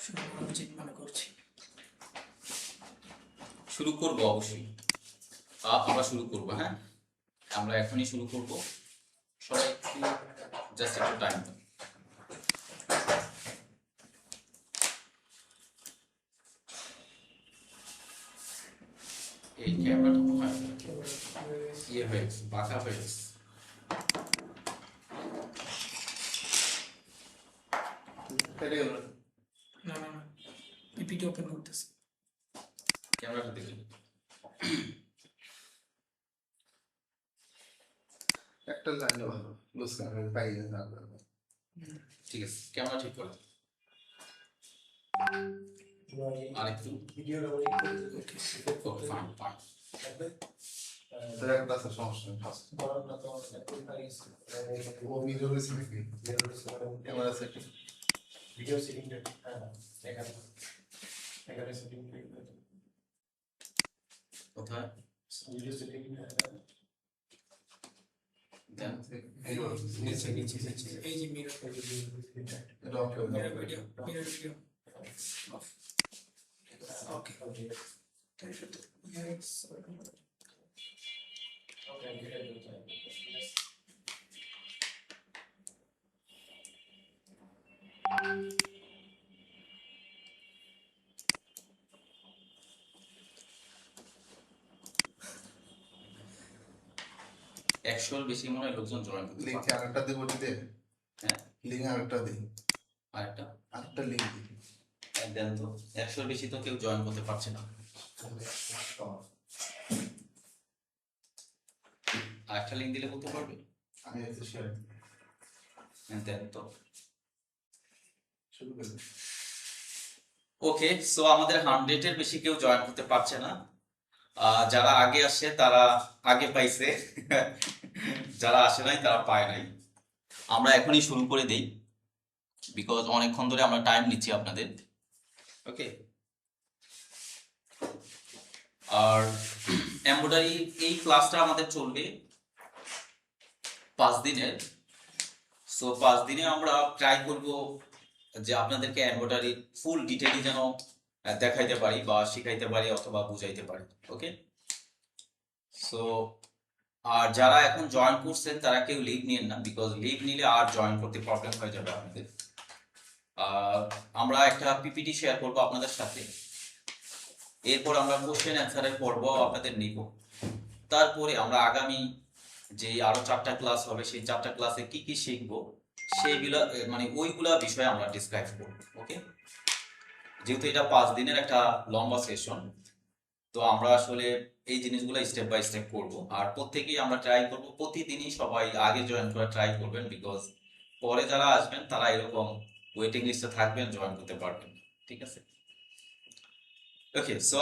শুরু করা উচিত মনে করছি। শুরু করব অবশ্যই, আমরা শুরু করব। হ্যাঁ, আমরা এখনই শুরু করব। সবাই জাস্ট একটু টাইম দাও। এই ক্যামেরাটা মনে হয় ইয়ে হয়ে গেছে, বাঁকা হয়ে গেছে। না না না, পিপিটি ওপেন করতেছি। ক্যামেরাটা দেখি। একটা লাইন ভালো লুজ ক্যামেরা পাই না। ঠিক আছে, ক্যামেরা ঠিক করে আরেকটু। ওকে, ফাইন ফাইন। তো একটা আছে সমস্যা নেই ফার্স্ট ও ভিডিও রয়েছে নাকি ক্যামেরা সেটিং ভিডিও সেটিং এখানে সেটিং কোথায় ভিডিও সেটিং দেন? নিচে নিচে নিচে এই যে মিরর এটা ওকে ভিডিও অফ। Okay yes. একশোর বেশি মনে হয় লোকজন জয়েন করতে লিংক পারে। আরেকটা দেব দিতে হ্যাঁ, লিংক আরেকটা দিই আরেকটা লিংক দিই দেন তো। একশোর বেশি তো কেউ জয়েন করতে পারছে না। আরেকটা লিঙ্ক দিলে করতে পারবে। আমি একটু শেয়ার দেন তো। শুরু করি ওকে, সো আমাদের 100-এর বেশি কেউ জয়েন করতে পারছে না। যারা আগে আসে তারা আগে পাইছে, যারা আসে নাই তারা পায় নাই। আমরা এখনই শুরু করে দেই, বিকজ অনেকক্ষণ ধরে আমরা টাইম নিচ্ছি আপনাদের। ওকে, আর এমব্রয়ডারি এই ক্লাসটা আমাদের চলবে 5 দিনের। সো 5 দিনে আমরা ট্রাই করব যে আপনাদেরকে এমব্রয়ডারি ফুল ডিটেইলে যেন দেখাইতে পারি বা শিখাইতে পারি অথবা বুঝাইতে পারি। ওকে, সো আর যারা এখন জয়েন করছেন তারা কেউ লিভ নিয়েন না, বিকজ লিভ নিলে আর জয়েন করতে প্রবলেম হয়ে যাবে আপনাদের। আমরা একটা পিপিটি শেয়ার করব আপনাদের সাথে, এরপর আমরা কোশ্চেন অ্যান্সারের পর্ব আপনাদের নিব। তারপরে আমরা আগামী যে আরো 4টা ক্লাস হবে সেই 4টা ক্লাসে কি কি শিখবো সেইগুলা মানে ওইগুলা বিষয়ে আমরা ডিসক্রাইব করব। ওকে, যেহেতু এটা 5 দিনের একটা লম্বা সেশন, তো আমরা আসলে এই জিনিসগুলো স্টেপ বাই স্টেপ করব। আর প্রত্যেকেই আমরা ট্রাই করব প্রতিদিনই সবাই আগে জয়েন করা ট্রাই করবেন, বিকজ পরে যারা আসবেন তারা এরকম ওয়েটিং লিস্টে থাকবেন, জয়েন করতে পারবেন। ঠিক আছে, ওকে। সো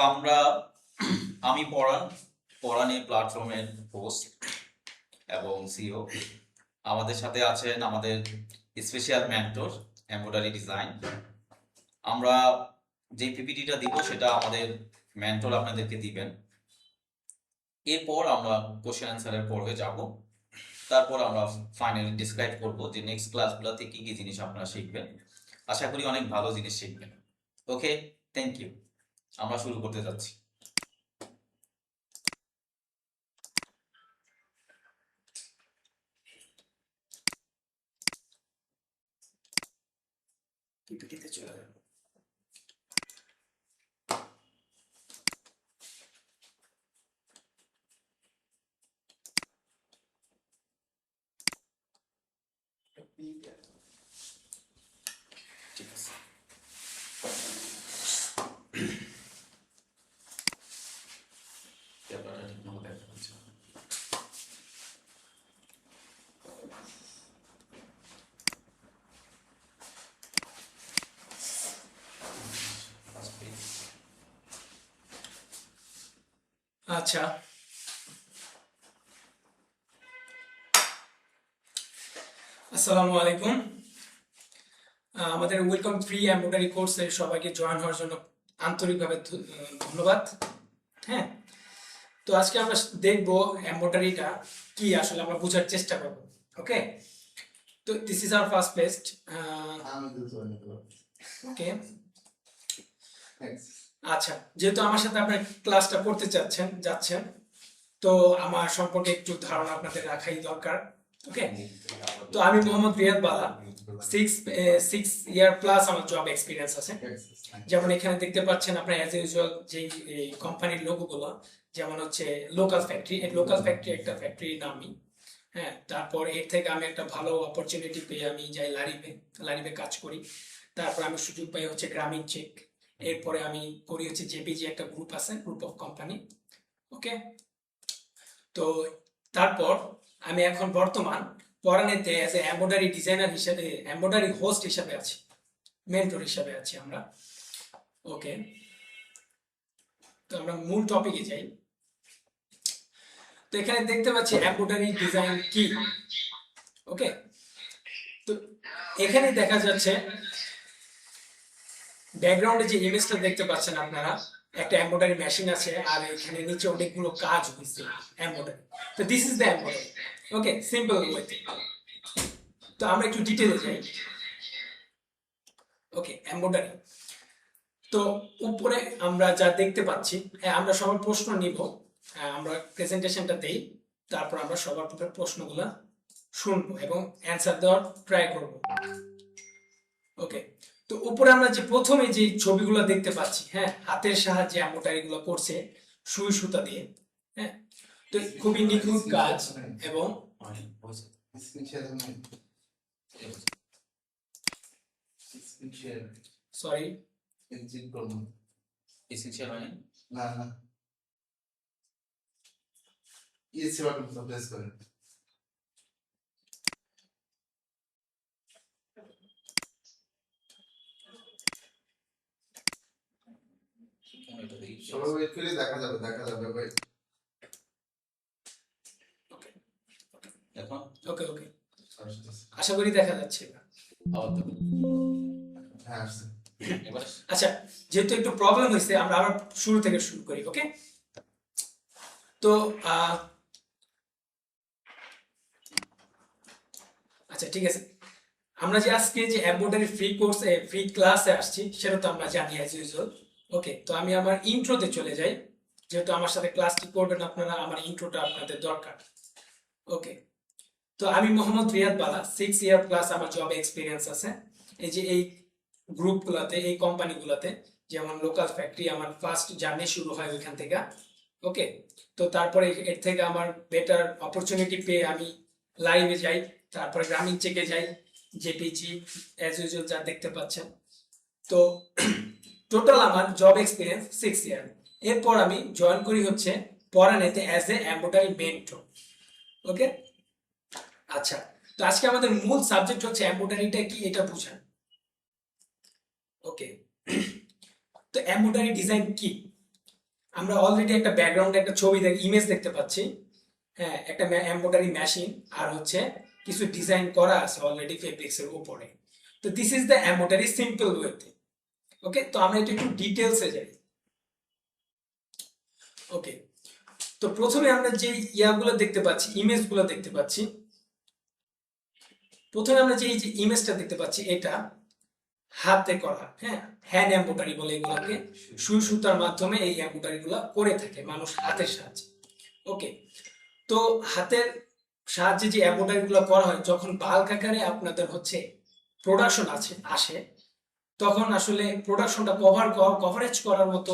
আমি পড়ানি প্ল্যাটফর্মের হোস্ট এবং সিও। আমাদের সাথে আছেন আমাদের স্পেশাল মেন্টর এমব্রয়ডারি ডিজাইন। আমরা যে পিপিটিটা দিব সেটা আমাদের মেন্টর আপনাদেরকে দিবেন। এরপর আমরা কোশ্চেন অ্যান্সারের পর্বে যাব। তারপর আমরা ফাইনালি ডিসক্রাইব করব যে নেক্সট ক্লাসগুলোতে কি কি জিনিস আপনারা শিখবেন। আশা করি অনেক ভালো জিনিস শিখবেন। ওকে, থ্যাংক ইউ। আমরা শুরু করতে যাচ্ছি। পিপিটিতে চলে যাবে। ঠিক আছে, ব্যাপারটা ঠিক মতো দেখা যাচ্ছে না। আচ্ছা, আসসালামু আলাইকুম। আমাদের ওয়েলকাম ফ্রি এমব্রয়ডারি কোর্সে সবাইকে জয়েন হওয়ার জন্য আন্তরিকভাবে ধন্যবাদ। হ্যাঁ, তো আজকে আমরা দেখব এমব্রয়ডারিটা কি, আসলে আমরা বোঝার চেষ্টা করব। ওকে, তো this is our first page. আমি তো জয়েন করব ওকে, Thanks. আচ্ছা, যেহেতু আমার সাথে আপনার ক্লাসটা করতে যাচ্ছেন, তো আমার সম্পর্কে একটু ধারণা আপনাদের রাখাই দরকার। ওকে, তো আমি মোহাম্মদ রিয়াদ বালা, সিক্স ইয়ার প্লাস আমার জব এক্সপিরিয়েন্স আছে। যেমন এখানে দেখতে পাচ্ছেন আপনার অ্যাজ ইউজুয়াল যে কোম্পানির লোগোগুলো, যেমন হচ্ছে লোকাল ফ্যাক্টরি, এই লোকাল ফ্যাক্টরি একটা ফ্যাক্টরির নামই। হ্যাঁ, তারপর এর থেকে আমি একটা ভালো অপরচুনিটি পেয়ে আমি যাই লারিবে কাজ করি। তারপর আমি সুযোগ পাই হচ্ছে গ্রামীণ চেক। এরপরে আমি করি হচ্ছে জেপিজি, একটা গ্রুপ আছে, গ্রুপ অফ কোম্পানি। ওকে, তো তারপর আমি এখন বর্তমান পরানেতে অ্যাজ এ এমব্রয়ডারি ডিজাইনার হিসেবে, এমব্রয়ডারি হোস্ট হিসেবে আছি, মেন্টর হিসেবে আছি আমরা। ওকে, তো আমরা মূল টপিকে যাই। তো এখানে দেখতে পাচ্ছি এমব্রয়ডারি ডিজাইন কি। ওকে, তো এখানে দেখা যাচ্ছে ব্যাকগ্রাউন্ডে যে ইমেজটা দেখতে পাচ্ছেন আপনারা, একটা এমব্রয়ডারি মেশিন আছে আর এখানে নিচে অনেকগুলো কাজ হয়েছে এমব্রয়ডারি। তো this is the embroidery. Okay, simple ওয়েতে। তো আমরা একটু ডিটেলে যাই। ওকে, এমব্রয়ডারি। তো উপরে আমরা যা দেখতে পাচ্ছি, আমরা সবার প্রশ্ন নিব, আমরা প্রেজেন্টেশনটা দেই, তারপর আমরা সবার প্রশ্নগুলো শুনবো এবং অ্যান্সার দেওয়ার ট্রাই করব। ওকে, তো উপরে আমরা যে প্রথমে যে ছবিগুলো দেখতে পাচ্ছি, হ্যাঁ, হাতের সাহায্যে এমব্রয়ডারি গুলো করছে সুই সুতা দিয়ে। হ্যাঁ, তো খুবই নিখুঁত কাজ এবং সরি এসেনশিয়াল মানে না না ইয়েছে বাটন প্রেস করেন। সবাই ওয়েট করে দেখা যাবে ভাই। এখন ওকে ওকে, আশা করি দেখা যাচ্ছে এবার। আবার তো হ্যাঁ আসছে। এবার আচ্ছা, যেহেতু একটু প্রবলেম হয়েছে আমরা আবার শুরু থেকে শুরু করি। ওকে, তো আচ্ছা ঠিক আছে, আমরা যে আজকে যে এমব্রয়ডারি ফ্রি ক্লাসে আসছি সেটা তো আমরা জানি অ্যাজ ইউজুয়াল। ওকে, তো আমি আমার ইন্ট্রোতে চলে যাই, যেহেতু আমার সাথে ক্লাসটি করবেন আপনারা, আমার ইন্ট্রোটা আপনাদের দরকার। ওকে, তো আমি মোহাম্মদ রিয়াদ বালা, 6 ইয়ার প্লাস আমার জব এক্সপিরিয়েন্স আছে এই যে এই গ্রুপগুলোতে, এই কোম্পানিগুলোতে। যেমন লোকাল ফ্যাক্টরি, আমার ফার্স্ট জার্নি শুরু হয় ওইখান থেকে। ওকে, তো তারপরে এর থেকে আমার বেটার অপরচুনিটি পেয়ে আমি লাইভে যাই, তারপরে গ্রামীণ চেকে যাই, জেপিজি অ্যাজ ইউজুয়াল যা দেখতে পাচ্ছেন। তো টোটাল আমার জব এক্সপিরিয়েন্স 6 ইয়ার। এরপর আমি জয়েন করি হচ্ছে পরানেতে অ্যাজ এ এমব্রয়ডারি মেন্টর। ওকে, আচ্ছা, তো আজকে আমাদের মূল সাবজেক্ট হচ্ছে এমব্রয়ডারিটা কি এটা বোঝান। ওকে, তো এমব্রয়ডারি ডিজাইন কি, আমরা অলরেডি একটা ব্যাকগ্রাউন্ডে একটা ছবি ইমেজ দেখতে পাচ্ছি। হ্যাঁ, একটা এমব্রয়ডারি মেশিন আর হচ্ছে কিছু ডিজাইন করা আছে অলরেডি ফেব্রিক্স এর উপরে। তো this is the embroidery simple ওয়েতে। ওকে, তো আমরা একটু ডিটেলসে যাই। ওকে, তো প্রথমে আমরা যে ইয়াগুলো দেখতে পাচ্ছি, ইমেজগুলো দেখতে পাচ্ছি, প্রথমে আমরা যে এই যে ইমেজটা দেখতে পাচ্ছি এটা হাতে করা, হ্যাঁ, হ্যান্ড এমব্রয়ডারি বলে এগুলোকে। সুই সুতার মাধ্যমে এই এমব্রয়ডারি গুলা করে থাকে মানুষ হাতের সাহায্যে। ওকে, তো হাতের সাহায্যে যে এমব্রয়ডারি গুলো করা হয়, যখন বাল্ক আকারে আপনাদের হচ্ছে প্রোডাকশন আসে, তখন আসলে প্রোডাকশনটা কভারেজ করার মতো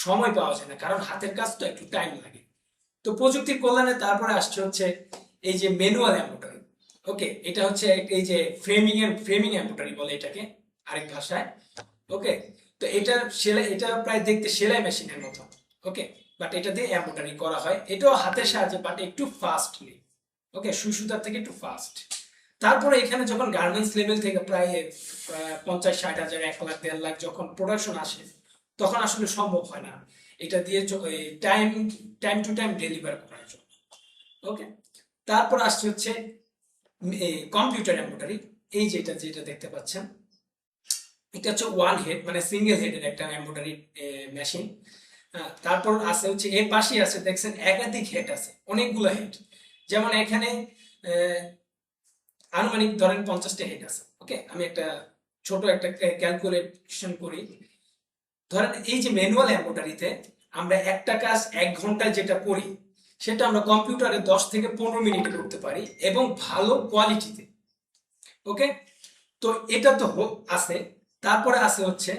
সময় পাওয়া যায় না, কারণ হাতের কাজ তো একটু টাইম লাগে। তো প্রযুক্তির কল্যাণে তারপরে আসছে হচ্ছে এই যে ম্যানুয়াল এমব্রয়ডারি। ওকে, এটা হচ্ছে এই যে ফ্রেমিং এমব্রয়ডারি বলে এটাকে আরেক ভাষায়। ওকে, তো এটা প্রায় দেখতে সেলাই মেশিনের মতো। ওকে, বাট এটা দিয়ে এমব্রয়ডারি করা হয়, এটাও হাতের সাহায্যে, বাট একটু ফাস্টলি। ওকে, সুই সুতার থেকে একটু ফাস্ট। তারপরে এখানে যখন গার্মেন্টস লেভেল থেকে প্রায় 50-60 হাজার, 1 লাখ 1.5 লাখ যখন প্রোডাকশন আসে, তখন আসলে সম্ভব হয় না এটা দিয়ে টাইম টু টাইম ডেলিভার করার জন্য। ওকে, তারপর আসছে হচ্ছে কম্পিউটার এমব্রয়ডারি। এই যেটা দেখতে পাচ্ছেন, এটা হচ্ছে ওয়ান হেড, মানে সিঙ্গেল হেডের একটা এমব্রয়ডারি মেশিন। তারপর আছে হচ্ছে এর পাশেই আছে, দেখছেন একাধিক হেড আছে, অনেকগুলো হেড। যেমন এখানে আনুমানিক ধরেন 50টা হেড আছে। ওকে, আমি একটা ছোট একটা ক্যালকুলেশন করি, ধরেন এই যে ম্যানুয়াল এমব্রয়ডারিতে আমরা একটা কাজ 1 ঘন্টায় যেটা করি সেটা আমরা কম্পিউটারে 10 থেকে 15 মিনিটে করতে পারি এবং ভালো কোয়ালিটিতে। ওকে, তো এটা তো আছে। তারপরে আছে হচ্ছে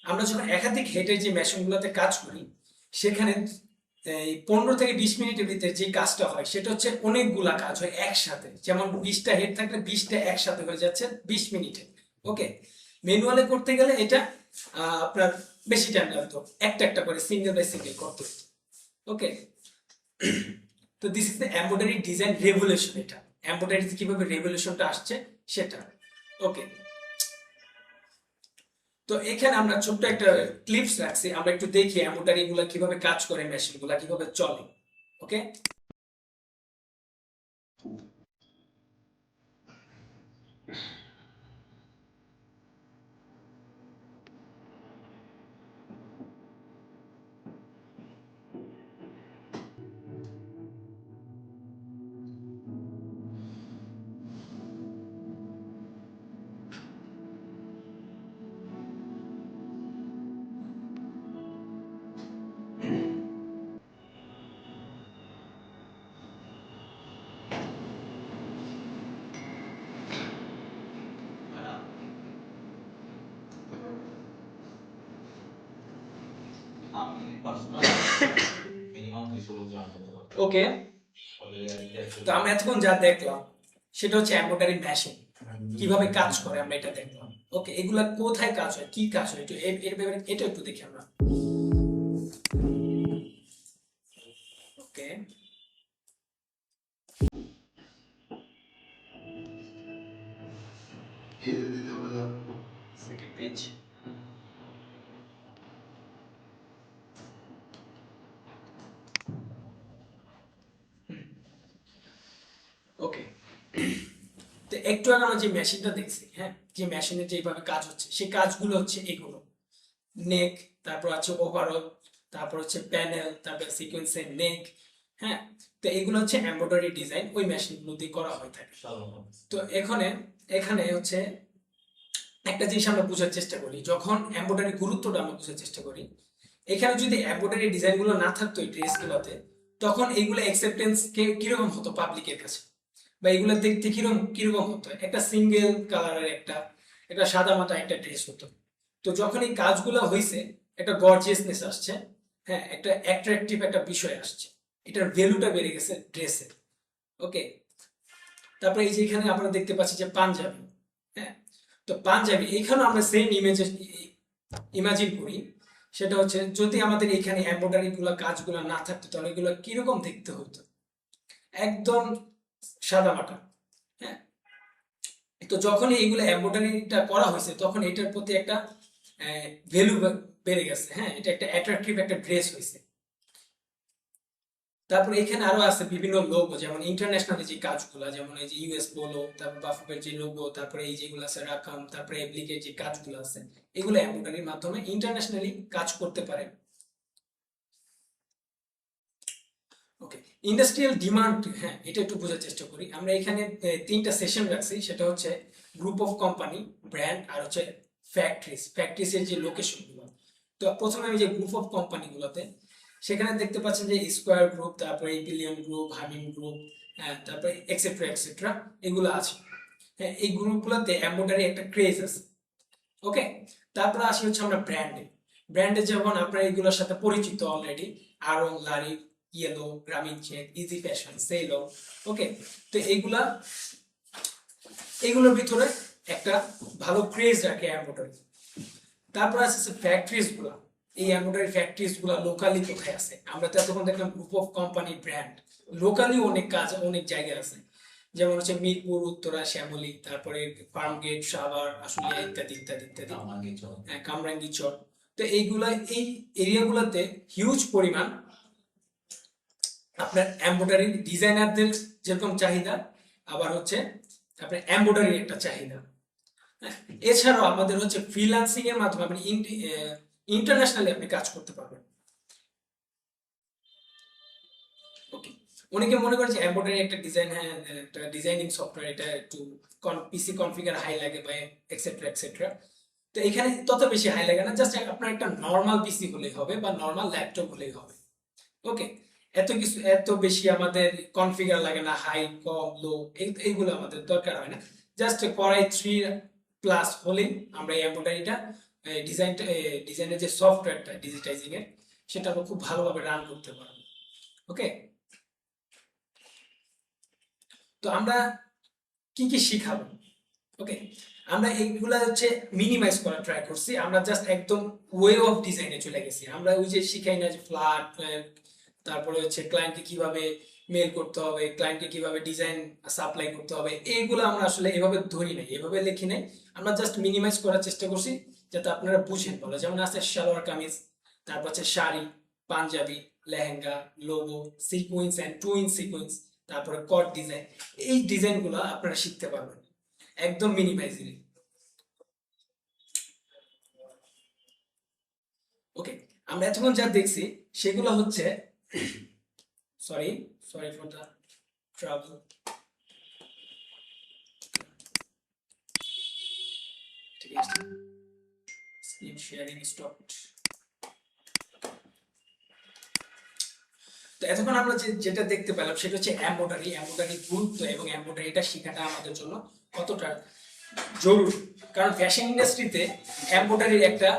আমরা যখন একাধিক হেডের যে মেশিনগুলোতে কাজ করি সেখানে এই 15 থেকে 20 মিনিটের ভিতরে যে কাজটা হয় সেটা হচ্ছে অনেকগুলা কাজ হয় একসাথে, যেমন 20টা হেড থাকলে 20টা একসাথে হয়ে যাচ্ছে 20 মিনিটে। ওকে, ম্যানুয়ালে করতে গেলে এটা আপনার বেশি টাইম লাগতো, একটা একটা করে সিঙ্গেল বাই সিঙ্গেল করতে। ওকে, তো this is the embroidery design revolution. এটা এমব্রয়ডারিতে কিভাবে রেভলিউশনটা আসছে সেটা। ওকে, তো এখানে আমরা ছোট্ট একটা ক্লিপস রাখছি, আমরা একটু দেখি এমব্রয়ডারি গুলা কিভাবে কাজ করে, মেশিন গুলা কিভাবে চলে। ওকে, আমি পার্সোনাল মিনিমাম 200 লোক জয়েন করতে পারবো। ওকে, অলরেডি তো আমরা এতক্ষণ যা দেখলাম সেটা হচ্ছে এমব্রয়ডারি মেশিন কিভাবে কাজ করে, আমরা এটা দেখলাম। ওকে, এগুলা কোথায় কাজ হয়, কি কাজ হয়, একটু এর ব্যাপারে এটা একটু দেখি আমরা। ওকে, সেকেন্ড পেজ। ওকে, তো একটু আগে আমরা যে মেশিনটা দেখছি, হ্যাঁ, যে মেশিনের যেভাবে কাজ হচ্ছে সেই কাজগুলো হচ্ছে এগুলো: নেক, তারপর আছে ওভারঅল, তারপর হচ্ছে প্যানেল, তারপর সিকোয়েন্সের নেক। হ্যাঁ, তো এগুলো হচ্ছে এমব্রয়ডারি ডিজাইন ওই মেশিনগুলো দিয়ে করা হয়ে থাকে। তো এখানে এখানে হচ্ছে একটা জিনিস আমরা বোঝার চেষ্টা করি, যখন এমব্রয়ডারি গুরুত্বটা আমরা বোঝার চেষ্টা করি। এখানে যদি এমব্রয়ডারি ডিজাইনগুলো না থাকতো এই ড্রেসগুলোতে, তখন এইগুলো অ্যাকসেপ্টেন্স কিরকম হতো পাবলিকের কাছে, বা এগুলো দেখতে কিরকম কিরকম হতো, একটা সিঙ্গেল কালারের একটা একটা সাদা মাটা একটা ড্রেস হতো। তো যখন এই কাজগুলো হয়েছে একটা গর্জিয়াসনেস আসছে, হ্যাঁ, একটা অ্যাট্রাকটিভ একটা বিষয় আসছে, এটার ভ্যালুটা বেড়ে গেছে ড্রেসের। ওকে, তারপরে এই যে এখানে আমরা দেখতে পাচ্ছি যে পাঞ্জাবি। হ্যাঁ, তো পাঞ্জাবি এখানেও আমরা সেম ইমেজে ইমাজিন করি, সেটা হচ্ছে যদি আমাদের এখানে এমব্রয়ডারি গুলা কাজগুলো না থাকতো তাহলে এগুলো কিরকম দেখতে হতো, একদম সাদামাটা। হ্যাঁ, তো যখন এইগুলো এমব্রয়ডারিটা করা হয়েছে তখন এটার প্রতি একটা ভ্যালু বেড়ে গেছে। হ্যাঁ, এটা একটা অ্যাট্রাকটিভ একটা ড্রেস হয়েছে। তারপর এখানে আরো আছে বিভিন্ন লোগো, যেমন ইন্টারন্যাশনাল যে কাজগুলো, যেমন এই যে ইউএস পোলো, তারপর বাফুফের যে লোগো, তারপরে এই যেগুলো আছে রাকাম, তারপরে এপ্লিকের যে কাজগুলো আছে, এগুলো এমব্রয়ডারির মাধ্যমে ইন্টারন্যাশনালি কাজ করতে পারে। ওকে, ইন্ডাস্ট্রিয়াল ডিমান্ড, হ্যাঁ, এটা একটু বোঝার চেষ্টা করি। আমরা এখানে 3টা সেশন রাখছি, সেটা হচ্ছে গ্রুপ অফ কোম্পানি, ব্র্যান্ড, আর হচ্ছে ফ্যাক্টরিজের যে লোকেশনগুলো। তো প্রথমে আমি যে গ্রুপ অফ কোম্পানিগুলোতে, সেখানে দেখতে পাচ্ছেন যে স্কোয়ার গ্রুপ, তারপরে ইপিলিয়ন গ্রুপ, হামিম গ্রুপ, হ্যাঁ, তারপরে এক্সেট্রা এক্সেট্রা, এগুলো আছে। হ্যাঁ, এই গ্রুপগুলোতে এমব্রয়ডারি একটা ক্রেজ আছে। ওকে, তারপরে আসি হচ্ছে আমরা ব্র্যান্ডে যেমন আপনারা এগুলোর সাথে পরিচিত অলরেডি: আরং, লারি, ইয়েলো, গ্রামীণ চেক, ইজি ফ্যাশন, সেলো। ওকে, তো এগুলোর ভিতরে একটা ভালো ক্রেজ রাখে এমব্রয়ডারি। তারপর আছে ফ্যাক্টরিজ গুলা। এই এমব্রয়ডারি ফ্যাক্টরিজ গুলা লোকালি কোথায় আছে? আমরা তো এতক্ষণ দেখলাম group of company, brand. Locally অনেক কাজ অনেক জায়গায় আছে, যেমন হচ্ছে মিরপুর, উত্তরা, শ্যামলী, তারপরে ফার্মগেট, সাভার, আশুলিয়া, ইত্যাদি ইত্যাদি ইত্যাদি। হ্যাঁ, কামরাঙ্গীরচর। তো এইগুলা, এই এরিয়াগুলোতে হিউজ পরিমাণ আপনার এমব্রয়ডারি ডিজাইনারদের যেরকম চাহিদা, আবার হচ্ছে আপনার এমব্রয়ডারি একটা চাহিদা। হ্যাঁ, এছাড়াও আমাদের হচ্ছে ফ্রিল্যান্সিং এর মাধ্যমে আপনি ইন্টারন্যাশনালি আপনি কাজ করতে পারবেন। ওকে, অনেকে মনে করে যে এমব্রয়ডারি একটা ডিজাইন, হ্যাঁ, একটা ডিজাইনিং সফটওয়্যার, এটা একটু পিসি কনফিগার হাই লাগে বা এক্সেট্রা এক্সেট্রা। তো এখানে তত বেশি হাই লাগে না, জাস্ট আপনার একটা নর্মাল পিসি হলেই হবে বা নর্মাল ল্যাপটপ হলেই হবে। ওকে, এত বেশি আমাদের কনফিগার লাগে না, হাই কম লো এইগুলো আমাদের দরকার হয় না। জাস্ট Core i3+ হলেই আমরা এই এমব্রয়ডারিটা ডিজাইনের যে সফটওয়্যারটা ডিজিটাইজিং এর, সেটা আমরা খুব ভালোভাবে রান করতে পারবো। ওকে, তো আমরা কি কি শিখাবো? ওকে, আমরা এইগুলা হচ্ছে মিনিমাইজ করার ট্রাই করছি। আমরা জাস্ট একদম ওয়ে অফ ডিজাইনে চলে গেছি। আমরা ওই যে শিখাই না যে ফ্ল্যাট, তারপরে হচ্ছে ক্লায়েন্টকে কিভাবে মেল করতে হবে, ক্লায়েন্টকে কিভাবে ডিজাইন সাপ্লাই করতে হবে, এইগুলো আমরা আসলে এভাবে ধরি নাই, এভাবে লিখি নাই। আমরা জাস্ট মিনিমাইজ করার চেষ্টা করছি যাতে আপনারা বুঝেন বলে। যেমন আছে সালোয়ার কামিজ, তারপর হচ্ছে sari, panjabi, lehenga, logo, sequence and twin sequence, তারপরে কট ডিজাইন, এই ডিজাইনগুলো আপনারা শিখতে পারবেন একদম মিনিমাইজলি। ওকে, আমরা এতক্ষণ যা দেখছি সেগুলো হচ্ছে, sorry sorry for the trouble, ঠিক আছে, স্ক্রিন শেয়ারিং স্টপড। তো এতক্ষণ আমরা যেটা দেখতে পেলাম সেটা হচ্ছে এমব্রয়ডারির গুরুত্ব এবং এমব্রয়ডারিটা শেখাটা আমাদের জন্য কতটা জরুরি। কারণ ফ্যাশন ইন্ডাস্ট্রিতে এমব্রয়ডারির একটা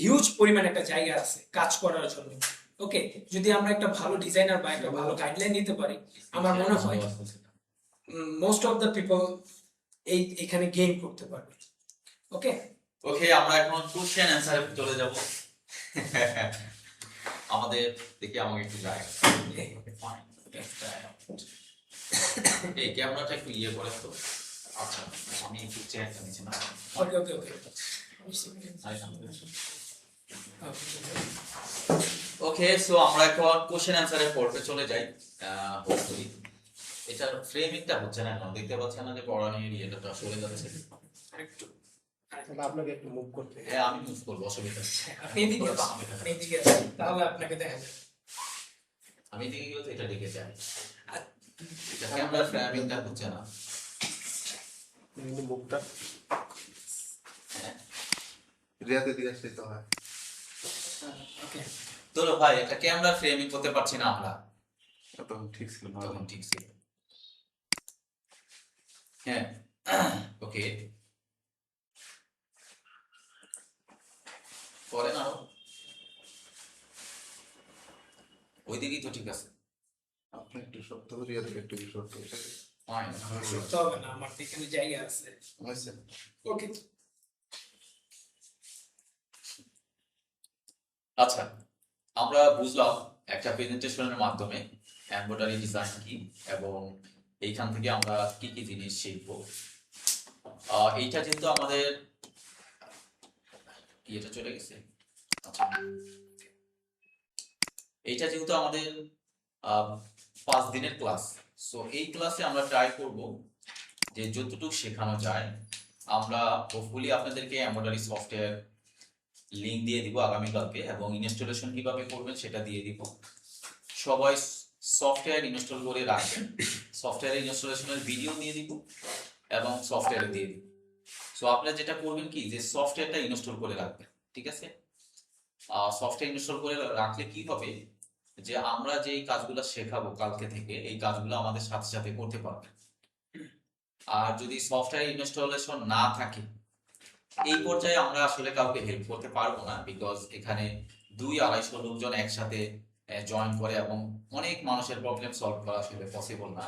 হিউজ পরিমাণ একটা জায়গা আছে কাজ করার জন্য। ওকে, যদি আমরা একটা ভালো ডিজাইনার বা একটা ভালো গাইডলাইন দিতে পারি, আমার মনে হয় মোস্ট অফ দ্য পিপল এখানে গেইন করতে পারবে। ওকে, ওকে, আমরা এখন কোশ্চেন অ্যান্সারে চলে যাব। আমাদের দেখি আমাকে একটু যায়, এই ক্যামেরাটা একটু ইয়ে করে তো। আচ্ছা, আমি একটু চেয়ারটা নিচে না। ওকে ওকে ওকে ওকে, সো আমরা এখন কোশ্চেন অ্যান্সারের পর্বে চলে যাই। হোপফুলি এটার ফ্রেমিংটা হচ্ছে না, এখন দেখতে পাচ্ছেন না যে পড়ানোর ইয়েটা সরে যাচ্ছে। আরেকটু তাহলে আপনাকে একটু মুভ করতে হবে। হ্যাঁ, আমি মুভ করবো, অসুবিধা নেই। আপনি এদিকে আসুন, আপনি এদিকে আসুন, তাহলে আপনাকে দেখা যাবে। আমি দিকে গেলে তো এটা দিকে যায়, এটা ক্যামেরার ফ্রেমিংটা হচ্ছে না। কিন্তু মুখটা হ্যাঁ, রিয়াতে দিয়ে আসলে তো হয়। ওকে, তোর ভাই একটা ক্যামেরা ফ্রেমিং করতে পারছি না আমরা, তখন ঠিক ছিল না। তখন ঠিক ছিল। হ্যাঁ, ওকে, পরে না ওইদিকেই তো ঠিক আছে। আপনি একটু শক্ত করে রিয়া থেকে একটু শক্ত করে Fine. করতে হবে না, আমার তো এখানে জায়গা আছে। হয়েছে। ওকে, আচ্ছা, আমরা বুঝলাম একটা প্রেজেন্টেশনের মাধ্যমে এমব্রয়ডারি ডিজাইন কি এবং এইখান থেকে আমরা কি কি জিনিস শিখবো। এইটা যেহেতু আমাদের ইয়েটা চলে গেছে, আচ্ছা, এইটা যেহেতু আমাদের 5 দিনের ক্লাস, সো এই ক্লাসে আমরা ট্রাই করব যে যতটুকু শেখানো যায়। আমরা হোপফুলি আপনাদেরকে এমব্রয়ডারি সফটওয়্যার লিংক দিয়ে দিব আগামীকালকে, এবং ইনস্টলেশন কিভাবে করবেন সেটা দিয়ে দিব। সবাই সফটওয়্যার ইনস্টল করে রাখবেন, সফটওয়্যার ইনস্টলেশনের ভিডিও দিয়ে দিব এবং সফটওয়্যারে দিয়ে দিব। সো আপনারা যেটা করবেন কি, যে সফটওয়্যারটা ইনস্টল করে রাখবেন, ঠিক আছে? সফটওয়্যার ইনস্টল করে রাখলে কি হবে, যে আমরা যে কাজগুলো শেখাবো কালকে থেকে, এই কাজগুলো আমাদের সাথে সাথে করতে পারবেন। আর যদি সফটওয়্যার ইনস্টলেশন না থাকে, এই পর্যায়ে আমরা আসলে কাউকে হেল্প করতে পারবো না, বিকজ এখানে 200-250 লোকজন একসাথে জয়েন করে এবং অনেক মানুষের প্রবলেম সলভ করা আসলে পসিবল না।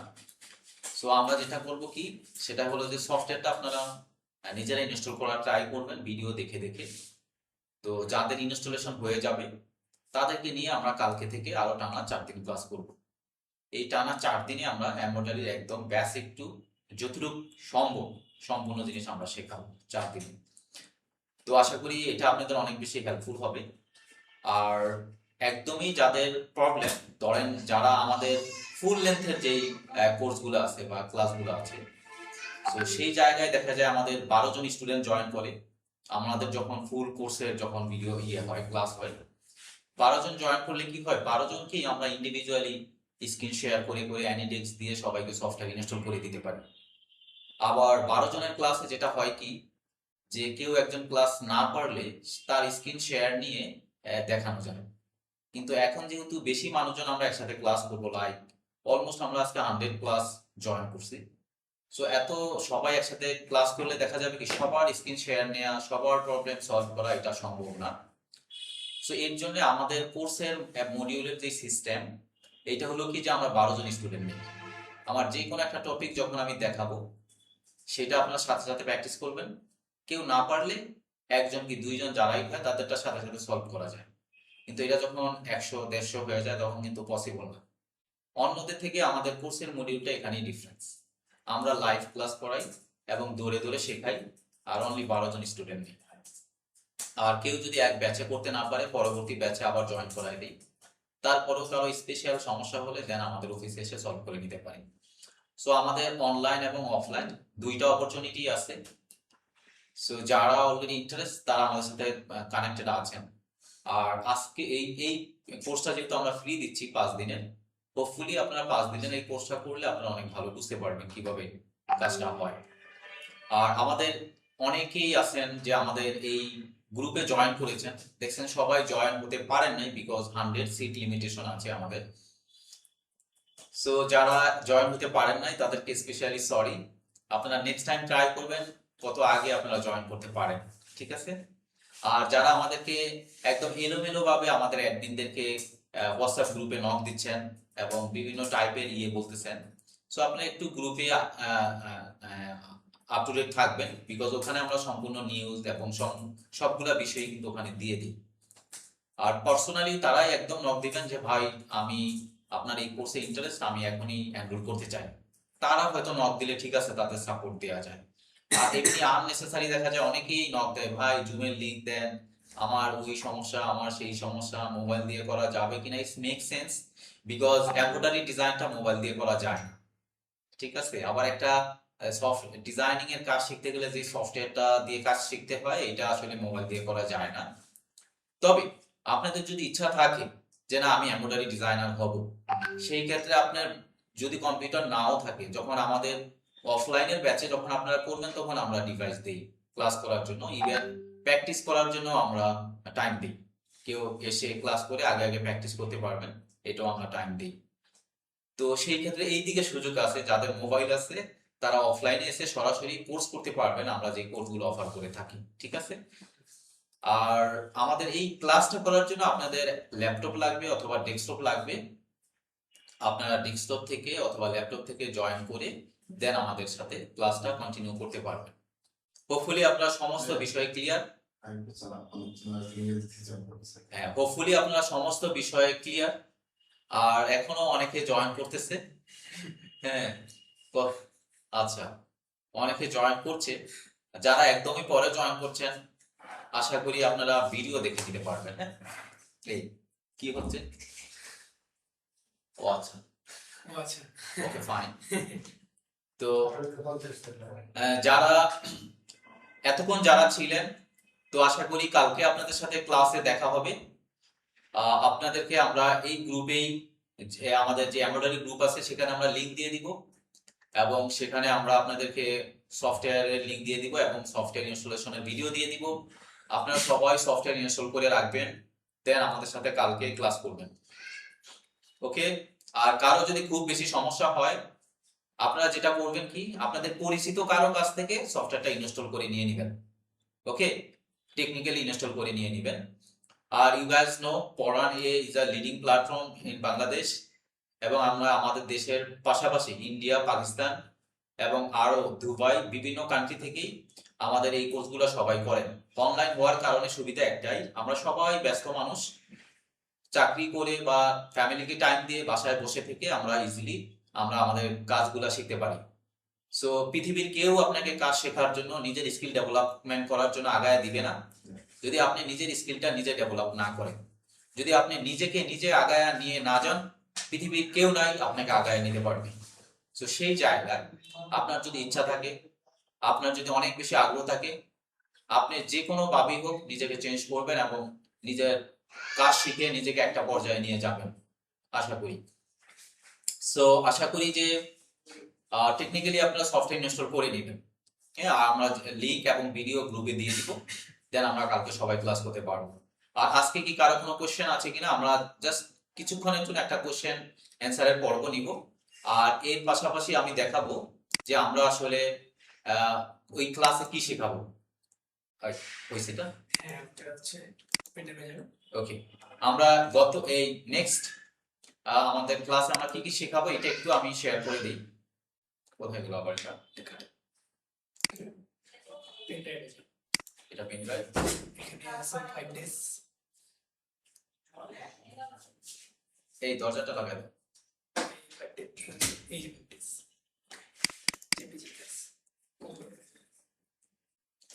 সো আমরা যেটা করব কি, সেটা হলো যে সফটওয়্যারটা আপনারা নিজেরা ইনস্টল করার ট্রাই করবেন ভিডিও দেখে দেখে। তো যাদের ইনস্টলেশন হয়ে যাবে তাদেরকে নিয়ে আমরা কালকে থেকে আরো টানা 4 দিন ক্লাস করব। এই টানা 4 দিনে আমরা এমব্রয়ডারির একদম বেসিক টু যতটুকু সম্ভব সম্পূর্ণ জিনিস আমরা শেখাবো 4 দিনে। তো আশা করি এটা আপনাদের অনেক বেশি হেল্পফুল হবে। আর একদমই যাদের প্রবলেম, ধরেন যারা আমাদের ফুল লেন্থের যেই কোর্সগুলো আছে বা ক্লাসগুলো আছে, তো সেই জায়গায় দেখা যায় আমাদের 12 জন স্টুডেন্ট জয়েন করে। আমাদের যখন ফুল কোর্সের যখন ভিডিও হয়, ক্লাস হয়, 12 জন জয়েন করলে কি হয়, 12 জনকেই আমরা ইন্ডিভিজুয়ালি স্ক্রিন শেয়ার করে করে অ্যানিডেক্স দিয়ে সবাইকে সফটওয়্যার ইনস্টল করে দিতে পারি। আবার 12 জনের ক্লাসে যেটা হয় কি, যে কেউ একজন ক্লাস না পারলে তার স্ক্রিন শেয়ার নিয়ে দেখানো যায়। কিন্তু এখন যেহেতু বেশি মানুষজন আমরা একসাথে ক্লাস করবো, লাইক অলমোস্ট আমরা আজকে 100 ক্লাস জয়েন করছি। সো এত সবাই একসাথে ক্লাস করলে দেখা যাবে কি সবার স্ক্রিন শেয়ার নেওয়া, সবার প্রবলেম সলভ করা এটা সম্ভব না। সো এর জন্য আমাদের কোর্সের মডিউলের যে সিস্টেম, এটা হলো কি যে আমরা 12 জন স্টুডেন্ট নিই। আমার যে কোনো একটা টপিক যখন আমি দেখাবো সেটা আপনার সাথে সাথে প্র্যাকটিস করবেন। কেউ না পারলে একজন কি দুইজন যারাই হয় তাদেরটা সাথে সাথে সলভ করা যায়। কিন্তু এটা যখন 100-150 হয়ে যায় তখন কিন্তু পসিবল না। অন্যদের থেকে আমাদের কোর্সের মডিউলটা এখানেই ডিফারেন্স। আমরা লাইভ ক্লাস করাই এবং দৌড়ে দৌড়ে শেখাই, আর অনলি 12 জন স্টুডেন্ট নিই। আর কেউ যদি এক ব্যাচে করতে না পারে পরবর্তী ব্যাচে আবার জয়েন করাই দিই। তারপরেও কারো স্পেশাল সমস্যা হলে দেন আমাদের অফিসে এসে সলভ করে নিতে পারি। সো আমাদের অনলাইন এবং অফলাইন দুইটা অপরচুনিটি আছে। সো যারা অলরেডি ইন্টারেস্ট তারা আমাদের সাথে কানেক্টেড আছেন। আর আজকে এই এই কোর্সটা যেহেতু আমরা ফ্রি দিচ্ছি 5 দিনের, হোপফুলি আপনারা 5 দিনের এই কোর্সটা করলে আপনারা অনেক ভালো বুঝতে পারবেন কিভাবে কাজটা হয়। আর আমাদের অনেকেই আছেন যে আমাদের এই গ্রুপে জয়েন করেছেন, দেখছেন সবাই জয়েন হতে পারেন নাই বিকজ 100 সিট লিমিটেশন আছে আমাদের। সো যারা জয়েন হতে পারেন নাই তাদেরকে স্পেশালি সরি। আপনারা নেক্সট টাইম ট্রাই করবেন কত আগে আপনারা জয়েন করতে পারেন, ঠিক আছে? আর যারা আমাদেরকে একদম এলোমেলো ভাবে আমাদের অ্যাডমিনদেরকে হোয়াটসঅ্যাপ গ্রুপে নক দিচ্ছেন এবং বিভিন্ন টাইপের বলতেছেন, সো আপনারা একটু গ্রুপে আপ টু ডেট থাকবেন বিকজ ওখানে আমরা সম্পূর্ণ নিউজ এবং সবগুলা বিষয় কিন্তু ওখানে দিয়ে দিই। আর পার্সোনালি তারাই একদম নক দিবেন যে ভাই আমি আপনার এই কোর্সে ইন্টারেস্ট, আমি এখনই এনরোল করতে চাই। তারা হয়তো নক দিলে ঠিক আছে তাদের সাপোর্ট দেওয়া যায়। আর এমনি আননেসেসারি দেখা যায় অনেকেই নক দেয়, ভাই জুমের লিংক দেন, আমার ওই সমস্যা, আমার সেই সমস্যা, মোবাইল দিয়ে করা যাবে কিনা। It's make sense because embroidery ডিজাইনটা মোবাইল দিয়ে করা যায় না, ঠিক আছে? আবার একটা সফট ডিজাইনিং এর কাজ শিখতে গেলে যে সফটওয়্যারটা দিয়ে কাজ শিখতে হয় এটা আসলে মোবাইল দিয়ে করা যায় না। তবে আপনাদের যদি ইচ্ছা থাকে যে না আমি এমব্রয়ডারি ডিজাইনার হব, সেই ক্ষেত্রে আপনার যদি কম্পিউটার নাও থাকে, যখন আমাদের অফলাইনের ব্যাচে যখন আপনারা করবেন তখন আমরা ডিভাইস দিই ক্লাস করার জন্য, ইভেন প্র্যাকটিস করার জন্য আমরা টাইম দিই। কেউ এসে ক্লাস করে আগে আগে প্র্যাকটিস করতে পারবেন, এটাও আমরা টাইম দিই। তো সেই ক্ষেত্রে এই দিকে সুযোগ আছে, যাদের মোবাইল আছে তারা অফলাইনে এসে সরাসরি কোর্স করতে পারবেন আমরা যে কোর্সগুলো অফার করে থাকি, ঠিক আছে? আর আমাদের এই ক্লাসটা করার জন্য আপনাদের ল্যাপটপ লাগবে অথবা ডেস্কটপ লাগবে। আপনারা ডেস্কটপ থেকে অথবা ল্যাপটপ থেকে জয়েন করে দেন আমাদের সাথে ক্লাসটা কন্টিনিউ করতে পারবেন। হোপফুলি আপনারা সমস্ত বিষয় ক্লিয়ার। হ্যাঁ, হোপফুলি আপনারা সমস্ত বিষয়ে ক্লিয়ার। আর এখনো অনেকে জয়েন করতেছে। হ্যাঁ, আচ্ছা, অনেকে জয়েন করছে। যারা একদমই পরে জয়েন করছেন আশা করি আপনারা ভিডিও দেখে নিতে পারবেন। হ্যাঁ, এই কি হচ্ছে? ও আচ্ছা, ও আচ্ছা, ওকে ফাইন। তো যারা এতক্ষণ যারা ছিলেন, তো আশা করি কালকে আপনাদের সাথে ক্লাসে দেখা হবে। আপনাদেরকে আমরা এই গ্রুপেই আমাদের যে এমব্রয়ডারি গ্রুপ আছে সেখানে আমরা লিংক দিয়ে দিব এবং সেখানে আমরা আপনাদেরকে সফটওয়্যারের লিংক দিয়ে দিব এবং সফটওয়্যার ইনস্টলেশনের ভিডিও দিয়ে দিব। আপনারা সবাই সফটওয়্যার ইনস্টল করে রাখবেন, দেন আমাদের সাথে কালকে ক্লাস করবেন, ওকে? আর কারো যদি খুব বেশি সমস্যা হয় আপনারা যেটা করবেন কি, আপনাদের পরিচিত কারো কাছ থেকে সফটওয়্যারটা ইনস্টল করে নিয়ে নেবেন, ওকে? টেকনিক্যালি ইনস্টল করে নিয়ে নেবেন। আর ইউ গাইজ নো পড়ান is a leading platform in Bangladesh, এবং আমরা আমাদের দেশের পাশাপাশি ইন্ডিয়া, পাকিস্তান এবং আরো দুবাই বিভিন্ন কান্ট্রি থেকেই আমাদের এই কোর্সগুলো সবাই করেন। অনলাইন হওয়ার কারণে সুবিধা একটাই, আমরা সবাই ব্যস্ত মানুষ, চাকরি করে বা ফ্যামিলিকে টাইম দিয়ে বাসায় বসে থেকে আমরা ইজিলি আমরা আমাদের কাজগুলা শিখতে পারি। সো পৃথিবীর কেউ আপনাকে কাজ শেখার জন্য, নিজের স্কিল ডেভেলপমেন্ট করার জন্য আগায় দিবে না যদি আপনি নিজের স্কিলটা নিজে ডেভেলপ না করেন। যদি আপনি নিজেকে নিজে আগায় নিয়ে না যান, পৃথিবীর কেউ নাই আপনাকে আগায় নিতে পারবে। তো সেই জায়গায় আপনার যদি ইচ্ছা থাকে, আপনার যদি অনেক বেশি আগ্রহ থাকে, আপনি যে কোনো ভাবেই হোক নিজেকে চেঞ্জ করবেন এবং নিজের কাজ শিখে নিজেকে একটা পর্যায়ে নিয়ে যাবেন আশা করি। সো আশা করি যে টেকনিক্যালি আপনারা সফটওয়্যার ইনস্টল করে নেবেন হ্যাঁ, আর আমরা লিংক এবং ভিডিও গ্রুপে দিয়ে দিব, দেন আমরা কালকে সবাই ক্লাস করতে পারবো। আর আজকে কি কারো কোনো কোশ্চেন আছে কিনা, আমরা জাস্ট কিছুক্ষণের জন্য একটা কোশ্চেন অ্যান্সারের পর্ব নিব। আর এর পাশাপাশি আমি দেখাবো যে আমরা আসলে ওই ক্লাসে কি শেখাবো। ওই সেটা হ্যাঁ, এটা হচ্ছে পেন্টার মেজার। ওকে। আমরা গত এই নেক্সট আমাদের ক্লাসে আমরা কি কি শেখাবো এটা একটু আমি শেয়ার করে দিই। কোথায় গেল আবার এটা? পেন্টার মেজার এটা পেন ড্রাইভ। এখানে আছে 5 ডেজ। এই দরজাটা লাগাই দাও। এই যে 5 ডেজ জেপিজি প্লাস।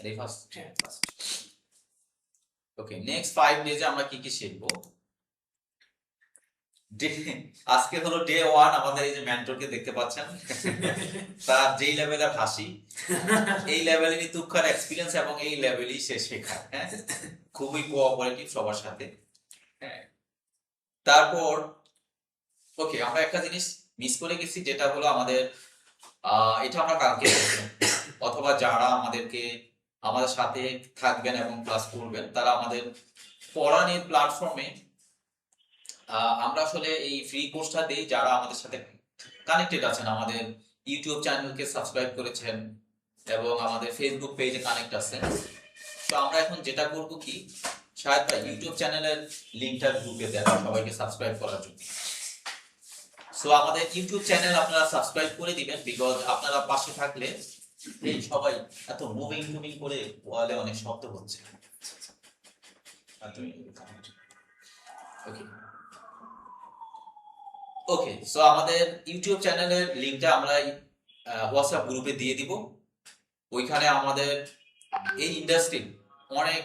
এই ফার্স্ট। হ্যাঁ, ফার্স্ট। ওকে, নেক্সট 5 ডেজে আমরা কি কি শিখবো। আজকে হলো ডে 1। আমাদের এই যে মেন্টরকে দেখতে পাচ্ছেন, তার যেই লেভেলের হাসি, এই লেভেলেরই তুক্ষার এক্সপিরিয়েন্স এবং এই লেভেলই সে শেখায়। হ্যাঁ, খুবই কোঅপারেটিভ সবার সাথে। হ্যাঁ, তারপর ওকে, আমরা একটা জিনিস মিস করে গেছি, যেটা হলো আমাদের এটা আমরা কালকে করবো। অথবা যারা আমাদের সাথে থাকবেন এবং ক্লাস করবেন, তারা আমাদের পড়ানির প্ল্যাটফর্মে আমরা আসলে এই ফ্রি কোর্সটা দিই। যারা আমাদের সাথে কানেক্টেড আছেন, আমাদের ইউটিউব চ্যানেলকে সাবস্ক্রাইব করেছেন এবং আমাদের ফেসবুক পেজে কানেক্ট আছেন, তো আমরা এখন যেটা করব কি, শায়দ ভাই ইউটিউব চ্যানেলের লিংকটা গ্রুপে দেন সবাইকে সাবস্ক্রাইব করার জন্য। সো আমাদের ইউটিউব চ্যানেল আপনারা সাবস্ক্রাইব করে দিবেন, বিকজ আপনারা পাশে থাকলে এই সবাই এত মুভিং করে ওয়ালে অনেক শব্দ হচ্ছে। ওকে ওকে, সো আমাদের ইউটিউব চ্যানেলের লিংকটা আমরা হোয়াটসঅ্যাপ গ্রুপে দিয়ে দিব। ওইখানে আমাদের এই ইন্ডাস্ট্রির অনেক